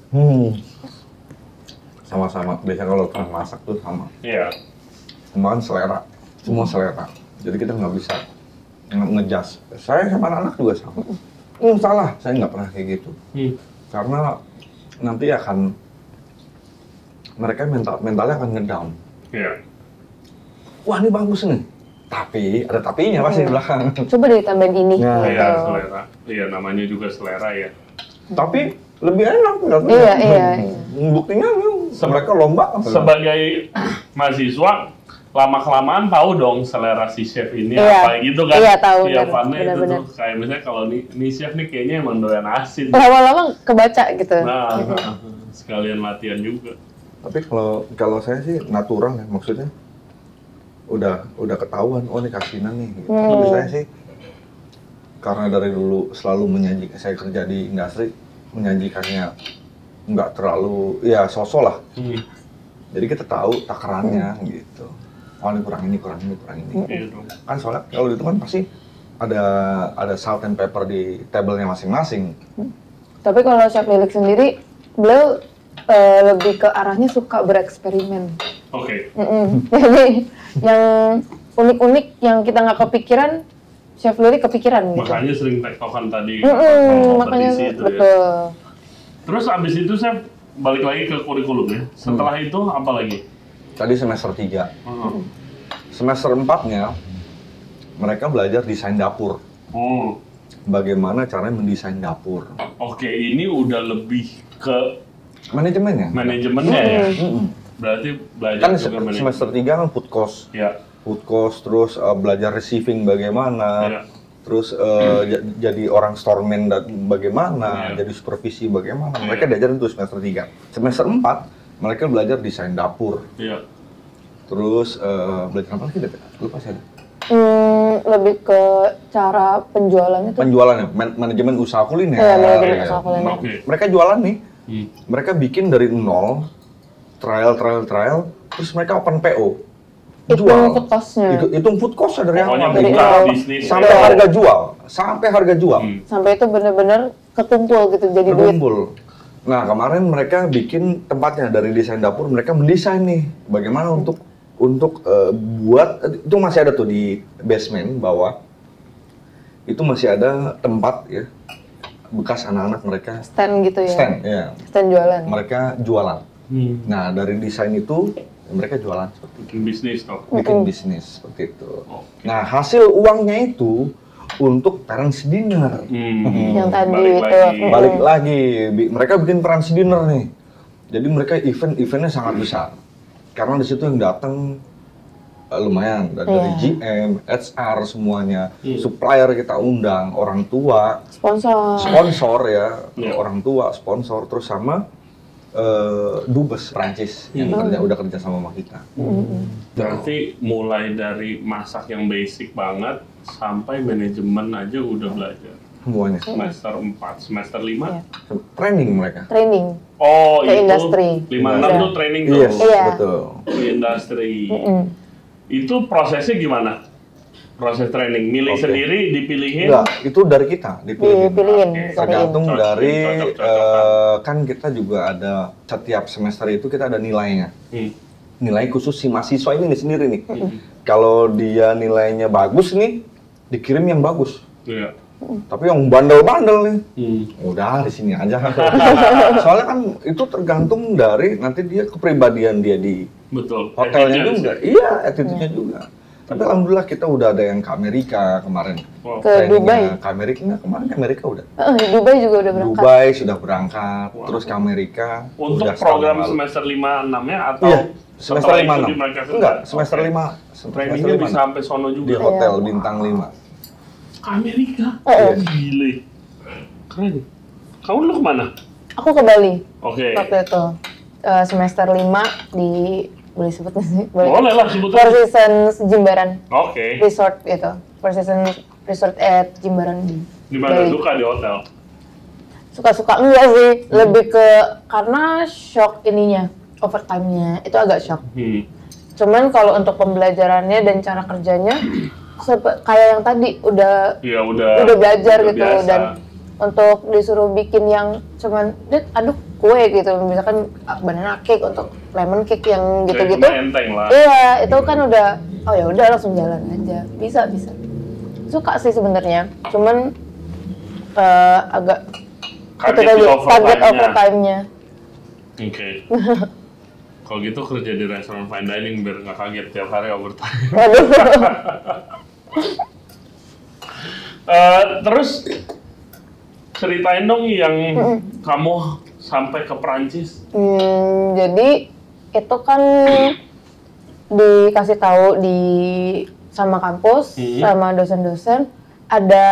Sama-sama. Biasanya kalau tukang masak tuh sama. Iya. Semua kan selera. Semua selera. Jadi kita nggak bisa ngejudge. Saya sama anak juga sama. Salah. Saya nggak pernah kayak gitu. Karena nanti akan mereka mentalnya akan ngedown. Iya. Wah ini bagus nih, tapi ada tapinya pasti di belakang. Coba deh tambahin ini. Nah, gitu. Iya, selera. Iya, namanya juga selera ya. Tapi lebih enak nggak? Iya. Buktinya mereka lomba. Sebagai mahasiswa, lama-kelamaan tahu dong selera si chef ini Iya. apa gitu kan. Iya, tahu, Iya, benar. funnya itu Benar-benar. tuh kayak misalnya kalau nih chef nih kayaknya emang doyan asin. Lama-lama kebaca gitu. Nah, sekalian latihan juga. Tapi kalau saya sih natural ya, maksudnya udah ketahuan, oh ini kasinan nih. Gitu. Tapi saya sih karena dari dulu selalu menyajikan, saya kerja di industri menyajikannya nggak terlalu ya sosok lah. Jadi kita tahu takarannya gitu. Oh ini kurang ini. Iya dong. Kan soalnya kalau itu kan pasti ada salt and pepper di tablenya masing-masing. Tapi kalau Chef Lilik sendiri, beliau lebih ke arahnya suka bereksperimen. Oke. Jadi yang unik-unik yang kita nggak kepikiran, Chef Lilik kepikiran gitu. Makanya sering tektokan tadi Makanya kompetisi itu ya. betul. Terus abis itu saya balik lagi ke kurikulum ya. Setelah itu apa lagi? Tadi semester 3. Semester 4-nya mereka belajar desain dapur. Oh, Bagaimana caranya mendesain dapur. oke. Ini udah lebih ke Manajemennya. manajemennya ya. Berarti belajar Kan juga manajemen. semester 3 kan food cost. Ya. Food cost, terus belajar receiving bagaimana. Ya. Terus jadi orang storeman bagaimana, Iya. jadi supervisi bagaimana. Mereka diajarin tuh semester 3. Semester 4 mereka belajar desain dapur. Iya. Terus belajar apa lagi? Lupa saya. Lebih ke cara penjualannya tuh. Penjualannya, manajemen usaha kuliner. Iya, manajemen Iya. usaha kuliner. Oke. Mereka jualan nih. Hmm. Mereka bikin dari nol, trial, terus mereka open PO. Hitung food cost-nya. Hitung food cost dari Pokoknya awal. Dari buka awal. bisnis Sampai ya. harga jual, sampai harga jual. Sampai itu bener-bener ketumpul gitu jadi duit. Terkumpul. Nah kemarin mereka bikin tempatnya dari desain dapur, mereka mendesain nih bagaimana untuk buat itu masih ada tuh di basement bawah, itu masih ada tempat ya bekas anak-anak mereka Stand gitu ya. stand ya, Stand jualan. mereka jualan. Hmm. Nah dari desain itu mereka jualan seperti itu, Bikin bisnis toh. bikin bisnis seperti itu. Oke. Nah hasil uangnya itu untuk parents dinner. Yang tadi Balik itu. lagi. Balik lagi, mereka bikin parents dinner nih. Jadi mereka eventnya sangat besar. Karena di situ yang datang lumayan dari GM, HR semuanya, supplier kita undang, orang tua, sponsor ya, orang tua, sponsor, terus sama Dubes Prancis yang udah kerja sama kita. Berarti mulai dari masak yang basic banget sampai manajemen aja udah belajar. Semuanya. Semester 4, semester 5. Training mereka. Training. Oh, Ke itu industri. 5-6 tuh training tuh. Yes, Iya. betul. Ke industri. Itu prosesnya gimana? Proses training, milih Oke. sendiri, dipilihin? Enggak, itu dari kita dipilihin. Dipilihin, Oke. cariin. Tergantung Cocok, dari cocok-cocokan. kan kita juga ada setiap semester itu kita ada nilainya. Hmm. Nilai khusus si mahasiswa ini nih sendiri nih. Kalau dia nilainya bagus nih, dikirim yang bagus. Iya. Tapi yang bandel-bandel nih, Hmm. udah di sini aja. Soalnya kan itu tergantung dari nanti dia kepribadian dia di Betul. hotelnya Evidence. juga. Iya, attitude-nya juga. Tapi alhamdulillah kita udah ada yang ke Amerika kemarin. Wow. Ke Trainingnya Dubai. Ke Amerika, enggak, kemarin ke Amerika udah. Dubai juga udah berangkat. Dubai sudah berangkat, Wow. terus ke Amerika. Untuk udah setahun program lalu. semester 5-6-nya atau Iya, semester setelah 5 itu 6. di mereka sudah? Enggak, semester Oke. 5. Trainingnya bisa sampai sono di juga. hotel bintang 5. Amerika? Iya. Gile. Keren. Kamu dulu kemana? Aku ke Bali Oke. waktu itu. Semester 5 di boleh sebut nggak sih? Boleh lah sebut Four aja. Seasons Jimbaran Oke. Resort gitu. Four Seasons Resort at Jimbaran di Di mana Bali. suka di hotel? Suka-suka enggak sih, lebih ke karena shock ininya, overtime-nya itu agak shock. Cuman kalau untuk pembelajarannya dan cara kerjanya kayak yang tadi udah Ya udah belajar udah gitu biasa. dan untuk disuruh bikin yang cuman aduk kue gitu, misalkan banana cake untuk lemon cake yang gitu-gitu. Jadi enteng lah. Iya, itu kan udah oh ya udah langsung jalan aja. Bisa. Suka sih sebenarnya. Cuman agak Kaget itu tadi di target overtime-nya. overtime-nya. Oke. Kalau gitu kerja di restoran fine dining biar nggak kaget tiap hari overtime. Waduh. Terus ceritain dong yang kamu sampai ke Perancis. Jadi itu kan dikasih tahu sama kampus, sama dosen-dosen ada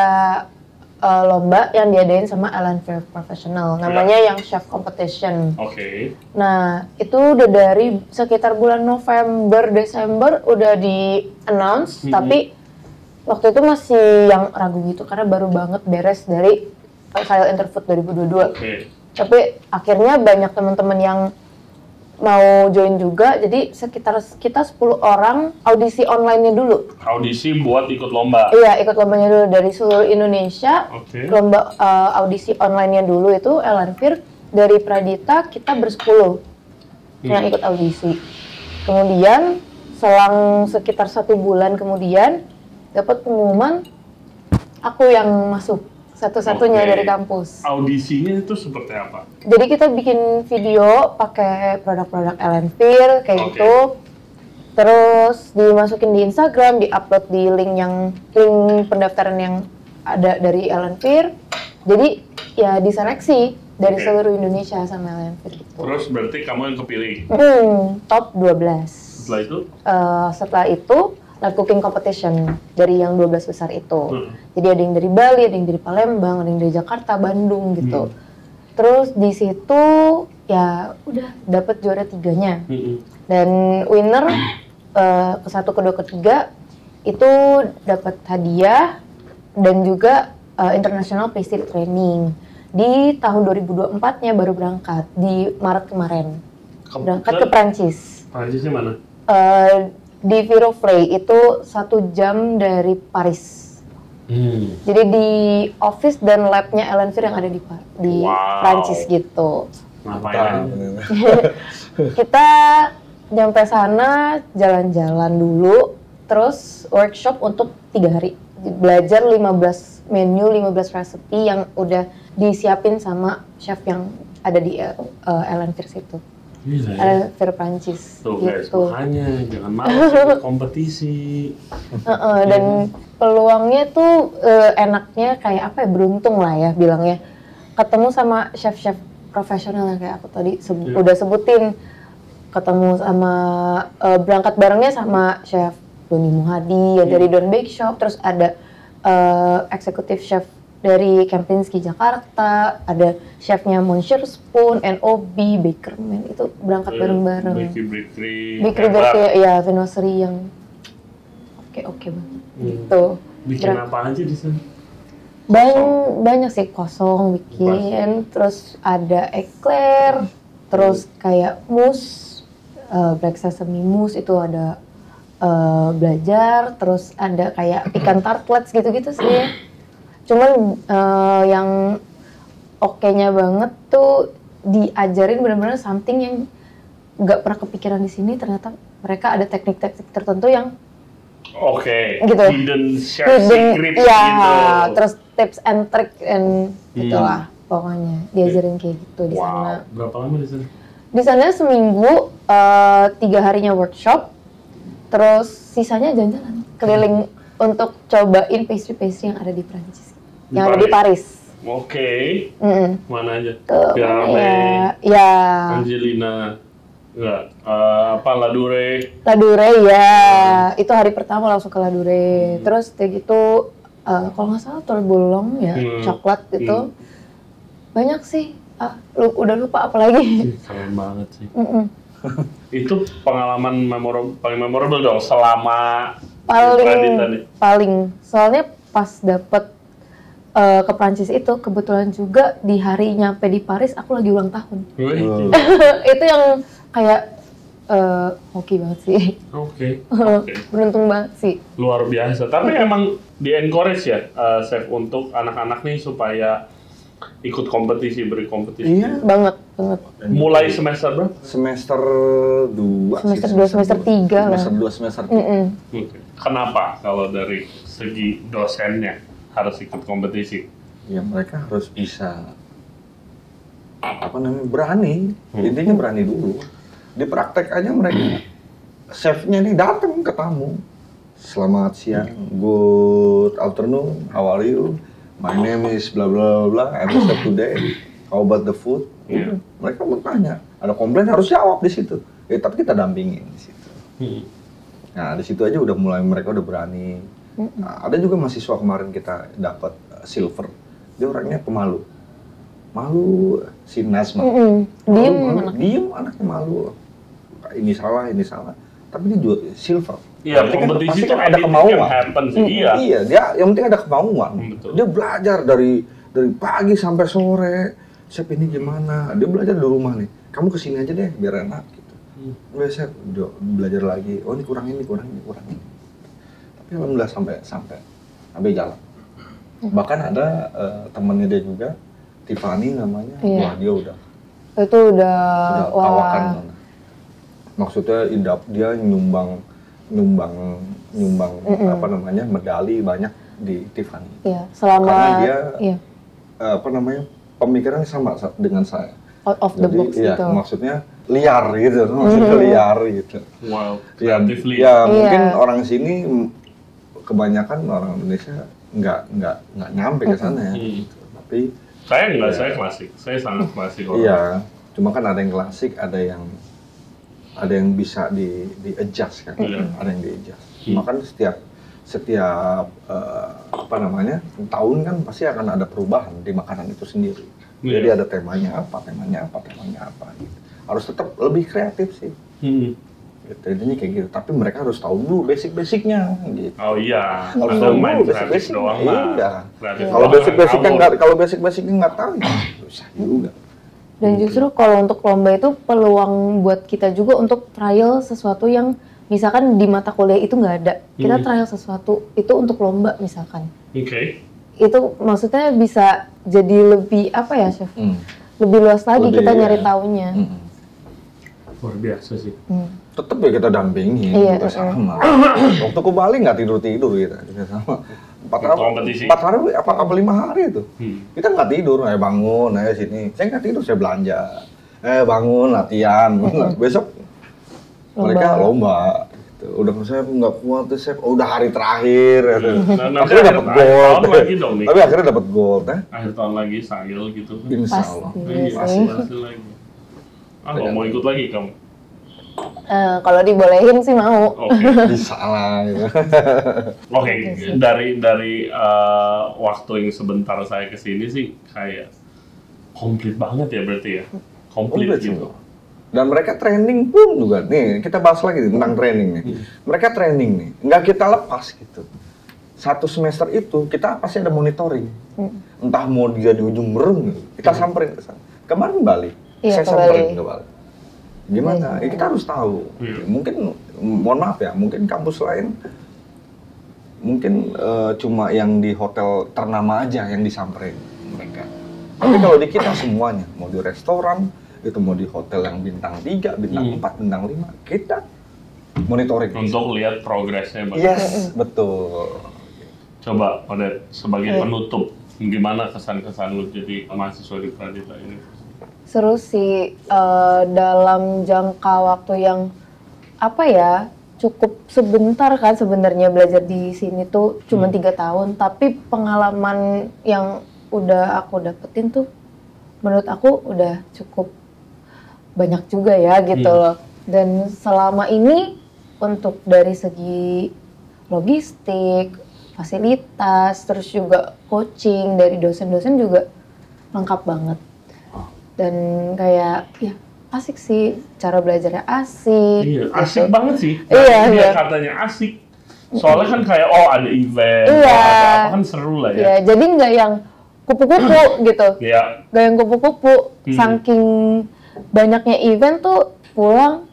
lomba yang diadain sama Ellen Fair Professional, namanya yang Chef Competition. Oke. Nah, itu udah dari sekitar bulan November, Desember udah di-announce, tapi waktu itu masih yang ragu gitu karena baru banget beres dari Trial Interfood 2022. Oke. Tapi akhirnya banyak teman-teman yang mau join juga, jadi sekitar kita 10 orang audisi online-nya dulu. Audisi buat ikut lomba. Iya, ikut lombanya dulu dari seluruh Indonesia. Oke. Lomba audisi online-nya dulu itu Ellen Fair. Dari Pradita kita ber-10 yang ikut audisi. Kemudian selang sekitar 1 bulan kemudian dapat pengumuman aku yang masuk satu-satunya dari kampus. Audisinya itu seperti apa? Jadi kita bikin video pakai produk-produk Ellen Fair kayak gitu. Terus dimasukin di Instagram, diupload di link pendaftaran yang ada dari Ellen Fair. Jadi ya diseleksi dari seluruh Indonesia sama Ellen Fair gitu. Terus berarti kamu yang kepilih? Top 12. Setelah itu? Setelah itu live cooking competition dari yang 12 besar itu. Jadi ada yang dari Bali, ada yang dari Palembang, ada yang dari Jakarta, Bandung gitu. Terus di situ ya udah dapat juara 3-nya. Dan winner ke-1, ke-2, ke-3 itu dapat hadiah dan juga international pastry training. Di tahun 2024-nya baru berangkat di Maret kemarin. Berangkat ke Prancis. Prancisnya mana? Di Viroflay itu 1 jam dari Paris. Jadi di office dan labnya Ellen Fair yang ada di Prancis gitu. Ngapain? Kita nyampe sana jalan-jalan dulu, terus workshop untuk 3 hari. Belajar 15 menu, 15 resepi yang udah disiapin sama chef yang ada di Ellen Fair situ. Ellen Fair Prancis. Tuh guys, gitu. makanya jangan malas ikut kompetisi. Dan peluangnya tuh enaknya kayak apa ya, beruntung lah ya bilangnya. Ketemu sama chef-chef profesional yang kayak aku tadi udah sebutin. Ketemu sama berangkat barengnya sama chef Doni Muhadi ya dari Don Bake Shop, terus ada eksekutif chef dari Kempinski Jakarta, ada chefnya Monsieur Spoon, NOB, Bakerman, itu berangkat bareng-bareng. Bakery ya, Vinocery yang oke banget gitu. Bikin apa aja di sana? Banyak sih, kosong bikin, terus ada eclair, terus kayak mousse, black sesame mousse itu ada belajar, terus ada kayak ikan tartlets gitu-gitu sih. Cuman yang oke-nya banget tuh diajarin benar-benar something yang nggak pernah kepikiran di sini, ternyata mereka ada teknik-teknik tertentu yang gitu. Hidden secret ya, gitu. Terus tips and trick and gitulah pokoknya diajarin kayak gitu di sana. Berapa lama di sana? Di sana seminggu, 3 harinya workshop, terus sisanya jalan-jalan keliling untuk cobain pastry-pastry yang ada di Prancis, yang ada di Paris. Mana aja? Piramide, ya. Angelina, enggak, Ladure ya. Itu hari pertama langsung ke Ladure. Terus kayak gitu, kalau nggak salah Tolbolong ya, coklat gitu. Banyak sih. Udah lupa apa lagi. Keren banget sih. Itu pengalaman paling memorable dong selama paling. Soalnya pas dapet ke Prancis itu kebetulan juga di hari nyampe di Paris aku lagi ulang tahun. Itu yang kayak hoki banget sih. Beruntung banget sih. Luar biasa. Tapi emang di encourage ya chef untuk anak-anak nih supaya ikut kompetisi, beri kompetisi. Iya, banget. Mulai semester berapa? Semester 2. Semester 2, semester 3 lah. Semester 2, semester 3. Kenapa kalau dari segi dosennya harus ikut kompetisi? Ya mereka harus bisa berani. Intinya berani dulu. Di praktek aja mereka, chefnya nih datang ke tamu. Selamat siang, good afternoon, how are you? My name is bla bla bla, I'm the chef today. How about the food? Mereka bertanya, ada komplain harus jawab di situ. Tapi kita dampingin di situ. Nah, di situ aja udah mulai mereka udah berani. Nah, ada juga mahasiswa kemarin kita dapat silver. Dia orangnya pemalu. Malu, si Nasma. Diem anaknya malu. Ini salah. Tapi dia juga silver. Iya, kompetisi itu ada kemauan. Iya, dia yang penting ada kemauan. Dia belajar dari pagi sampai sore. Chef ini gimana? Dia belajar di rumah nih. Kamu kesini aja deh, biar enak gitu. Udah chef, belajar lagi. Oh ini kurang ini. Tapi alhamdulillah sampai jalan. Bahkan ada temannya dia juga, Tiffany namanya. Wah dia udah. Itu udah tawakan. Maksudnya dia nyumbang apa namanya medali banyak di Tiffany. Iya, selama karena dia apa namanya pemikirannya sama dengan saya. Out of the box iya, gitu. Maksudnya liar gitu, liar gitu. Wow, creatively. Ya, mungkin orang sini kebanyakan orang Indonesia nggak nyampe ke sana ya. Gitu. Tapi saya enggak, saya klasik. Saya sangat klasik orang. Iya, cuma kan ada yang klasik, ada yang bisa di adjust kan. Ada yang di adjust. Makan setiap apa namanya tahun kan pasti akan ada perubahan di makanan itu sendiri. Jadi ada temanya apa gitu. Harus tetap lebih kreatif sih. Gitu, intinya kayak gitu. Tapi mereka harus tahu dulu basic-basicnya gitu. Oh iya. Harus tahu dulu basic-basic doang lah. Iya. Kalau basic-basicnya nggak tahu, susah juga. Dan justru kalau untuk lomba itu peluang buat kita juga untuk trial sesuatu yang misalkan di mata kuliah itu nggak ada. Kita trial sesuatu itu untuk lomba misalkan. Itu maksudnya bisa jadi lebih apa ya, Chef? Lebih luas lagi kita nyari taunya. Luar biasa sih. Tetep ya kita dampingi, kita sama. Waktu ke Bali nggak tidur kita sama. 4 hari apa 5 hari itu. Kita nggak tidur, bangun, sini. Saya nggak tidur, saya belanja. Bangun, latihan. Besok mereka lomba. Gitu. Udah saya nggak kuat tuh, saya udah hari terakhir. Akhirnya dapat gold. Tapi akhirnya dapat gold. Akhir tahun lagi sayel gitu. Insya Allah. Pasti lagi. Mau ikut lagi kamu? Kalau dibolehin sih mau. Bisa lah. Gitu. Dari waktu yang sebentar saya kesini sih kayak komplit banget ya berarti ya. Komplit gitu. Dan mereka training pun juga nih, kita bahas lagi tentang training nih. Mereka training nih, nggak kita lepas gitu. 1 semester itu kita pasti ada monitoring. Entah mau dia di ujung Merung, kita samperin ke sana. Kemarin Bali, saya samperin ke Bali. Gimana? Kita harus tahu. Mungkin, mohon maaf ya, mungkin kampus lain mungkin cuma yang di hotel ternama aja yang disamperin mereka. Tapi kalau di kita semuanya, mau di restoran, itu mau di hotel yang bintang 3, bintang 4, bintang 5, kita monitoring. Untuk lihat progresnya. Yes, betul. Coba Odet, sebagai penutup, gimana kesan-kesan lu jadi mahasiswa di Pradita ini? Seru sih, dalam jangka waktu yang apa ya, cukup sebentar kan sebenarnya belajar di sini tuh cuma 3 tahun, tapi pengalaman yang udah aku dapetin tuh menurut aku udah cukup banyak juga ya gitu loh. Dan selama ini untuk dari segi logistik, fasilitas, terus juga coaching dari dosen-dosen juga lengkap banget. Dan kayak ya asik sih, cara belajarnya asik. Iya, gitu. asik banget sih. Iya. Katanya asik. Soalnya kan kayak ada event, ada apa kan seru lah ya. Iya, jadi nggak yang kupu-kupu gitu. Iya. Nggak yang kupu-kupu. Saking banyaknya event tuh pulang.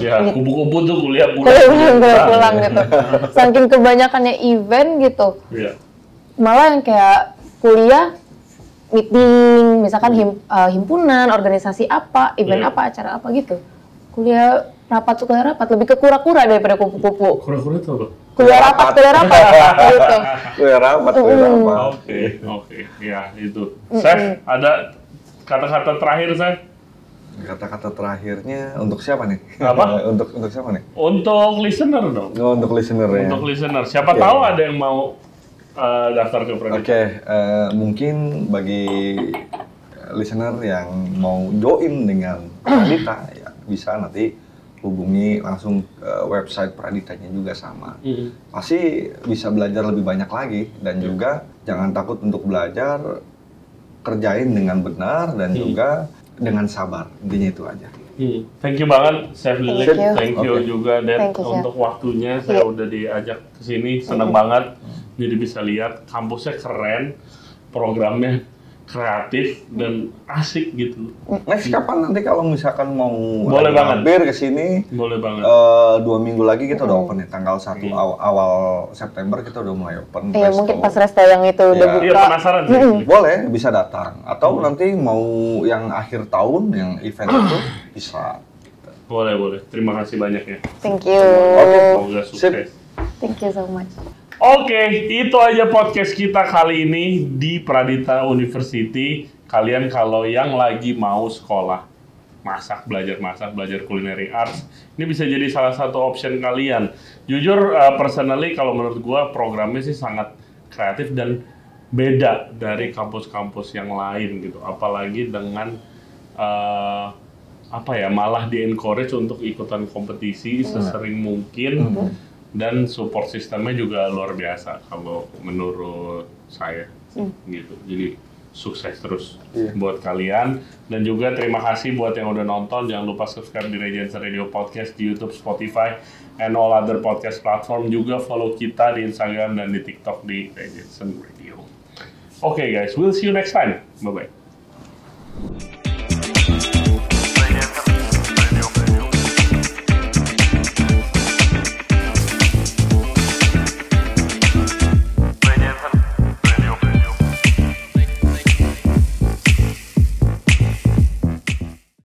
Ya, kupu-kupu tuh kuliah pulang gitu. Saking kebanyakannya event gitu. Iya. Malah yang kayak kuliah meeting, misalkan himpunan, organisasi apa, event apa, acara apa gitu. Kuliah rapat lebih ke kura-kura daripada kupu-kupu. Kura-kura itu apa? Kuliah rapat gitu. Kuliah rapat. Oke. Ya, itu. Chef, ada kata-kata terakhir, Chef? Kata-kata terakhirnya untuk siapa nih? Apa? untuk siapa nih? Untuk listener dong. Oh, untuk listener ya. Untuk listener. Siapa tahu ada yang mau daftar ke Pradita. Oke, mungkin bagi listener yang mau join dengan Pradita ya bisa nanti hubungi langsung ke website Praditanya juga sama. Pasti bisa belajar lebih banyak lagi dan juga jangan takut untuk belajar, kerjain dengan benar dan juga dengan sabar. Intinya itu aja. Thank you banget, Chef Lilik. Thank you Okay. juga, Dad, Thank you, untuk waktunya. Saya udah diajak ke sini, senang banget. Jadi bisa lihat kampusnya keren, programnya kreatif dan asik gitu. Next kapan nanti kalau misalkan mau Boleh banget. mampir ke sini? Boleh banget. 2 minggu lagi kita udah open ya, tanggal 1 awal September kita udah mulai open. Iya, resto. mungkin pas resto yang itu udah Iya. buka. Iya, penasaran sih. Boleh, bisa datang. Atau nanti mau yang akhir tahun, yang event itu bisa. Boleh. Terima kasih banyak ya. Thank you. Oke. Semoga sukses. Thank you so much. Oke, itu aja podcast kita kali ini di Pradita University. Kalian kalau yang lagi mau sekolah masak, belajar culinary arts, ini bisa jadi salah satu option kalian. Jujur, personally kalau menurut gua programnya sih sangat kreatif dan beda dari kampus-kampus yang lain gitu. Apalagi dengan malah di-encourage untuk ikutan kompetisi sesering mungkin. Dan support sistemnya juga luar biasa kalau menurut saya gitu. Jadi sukses terus buat kalian dan juga terima kasih buat yang udah nonton. Jangan lupa subscribe di Regency Radio Podcast di YouTube, Spotify, and all other podcast platform. Juga follow kita di Instagram dan di TikTok di Regency Radio. Oke guys, we'll see you next time. Bye bye.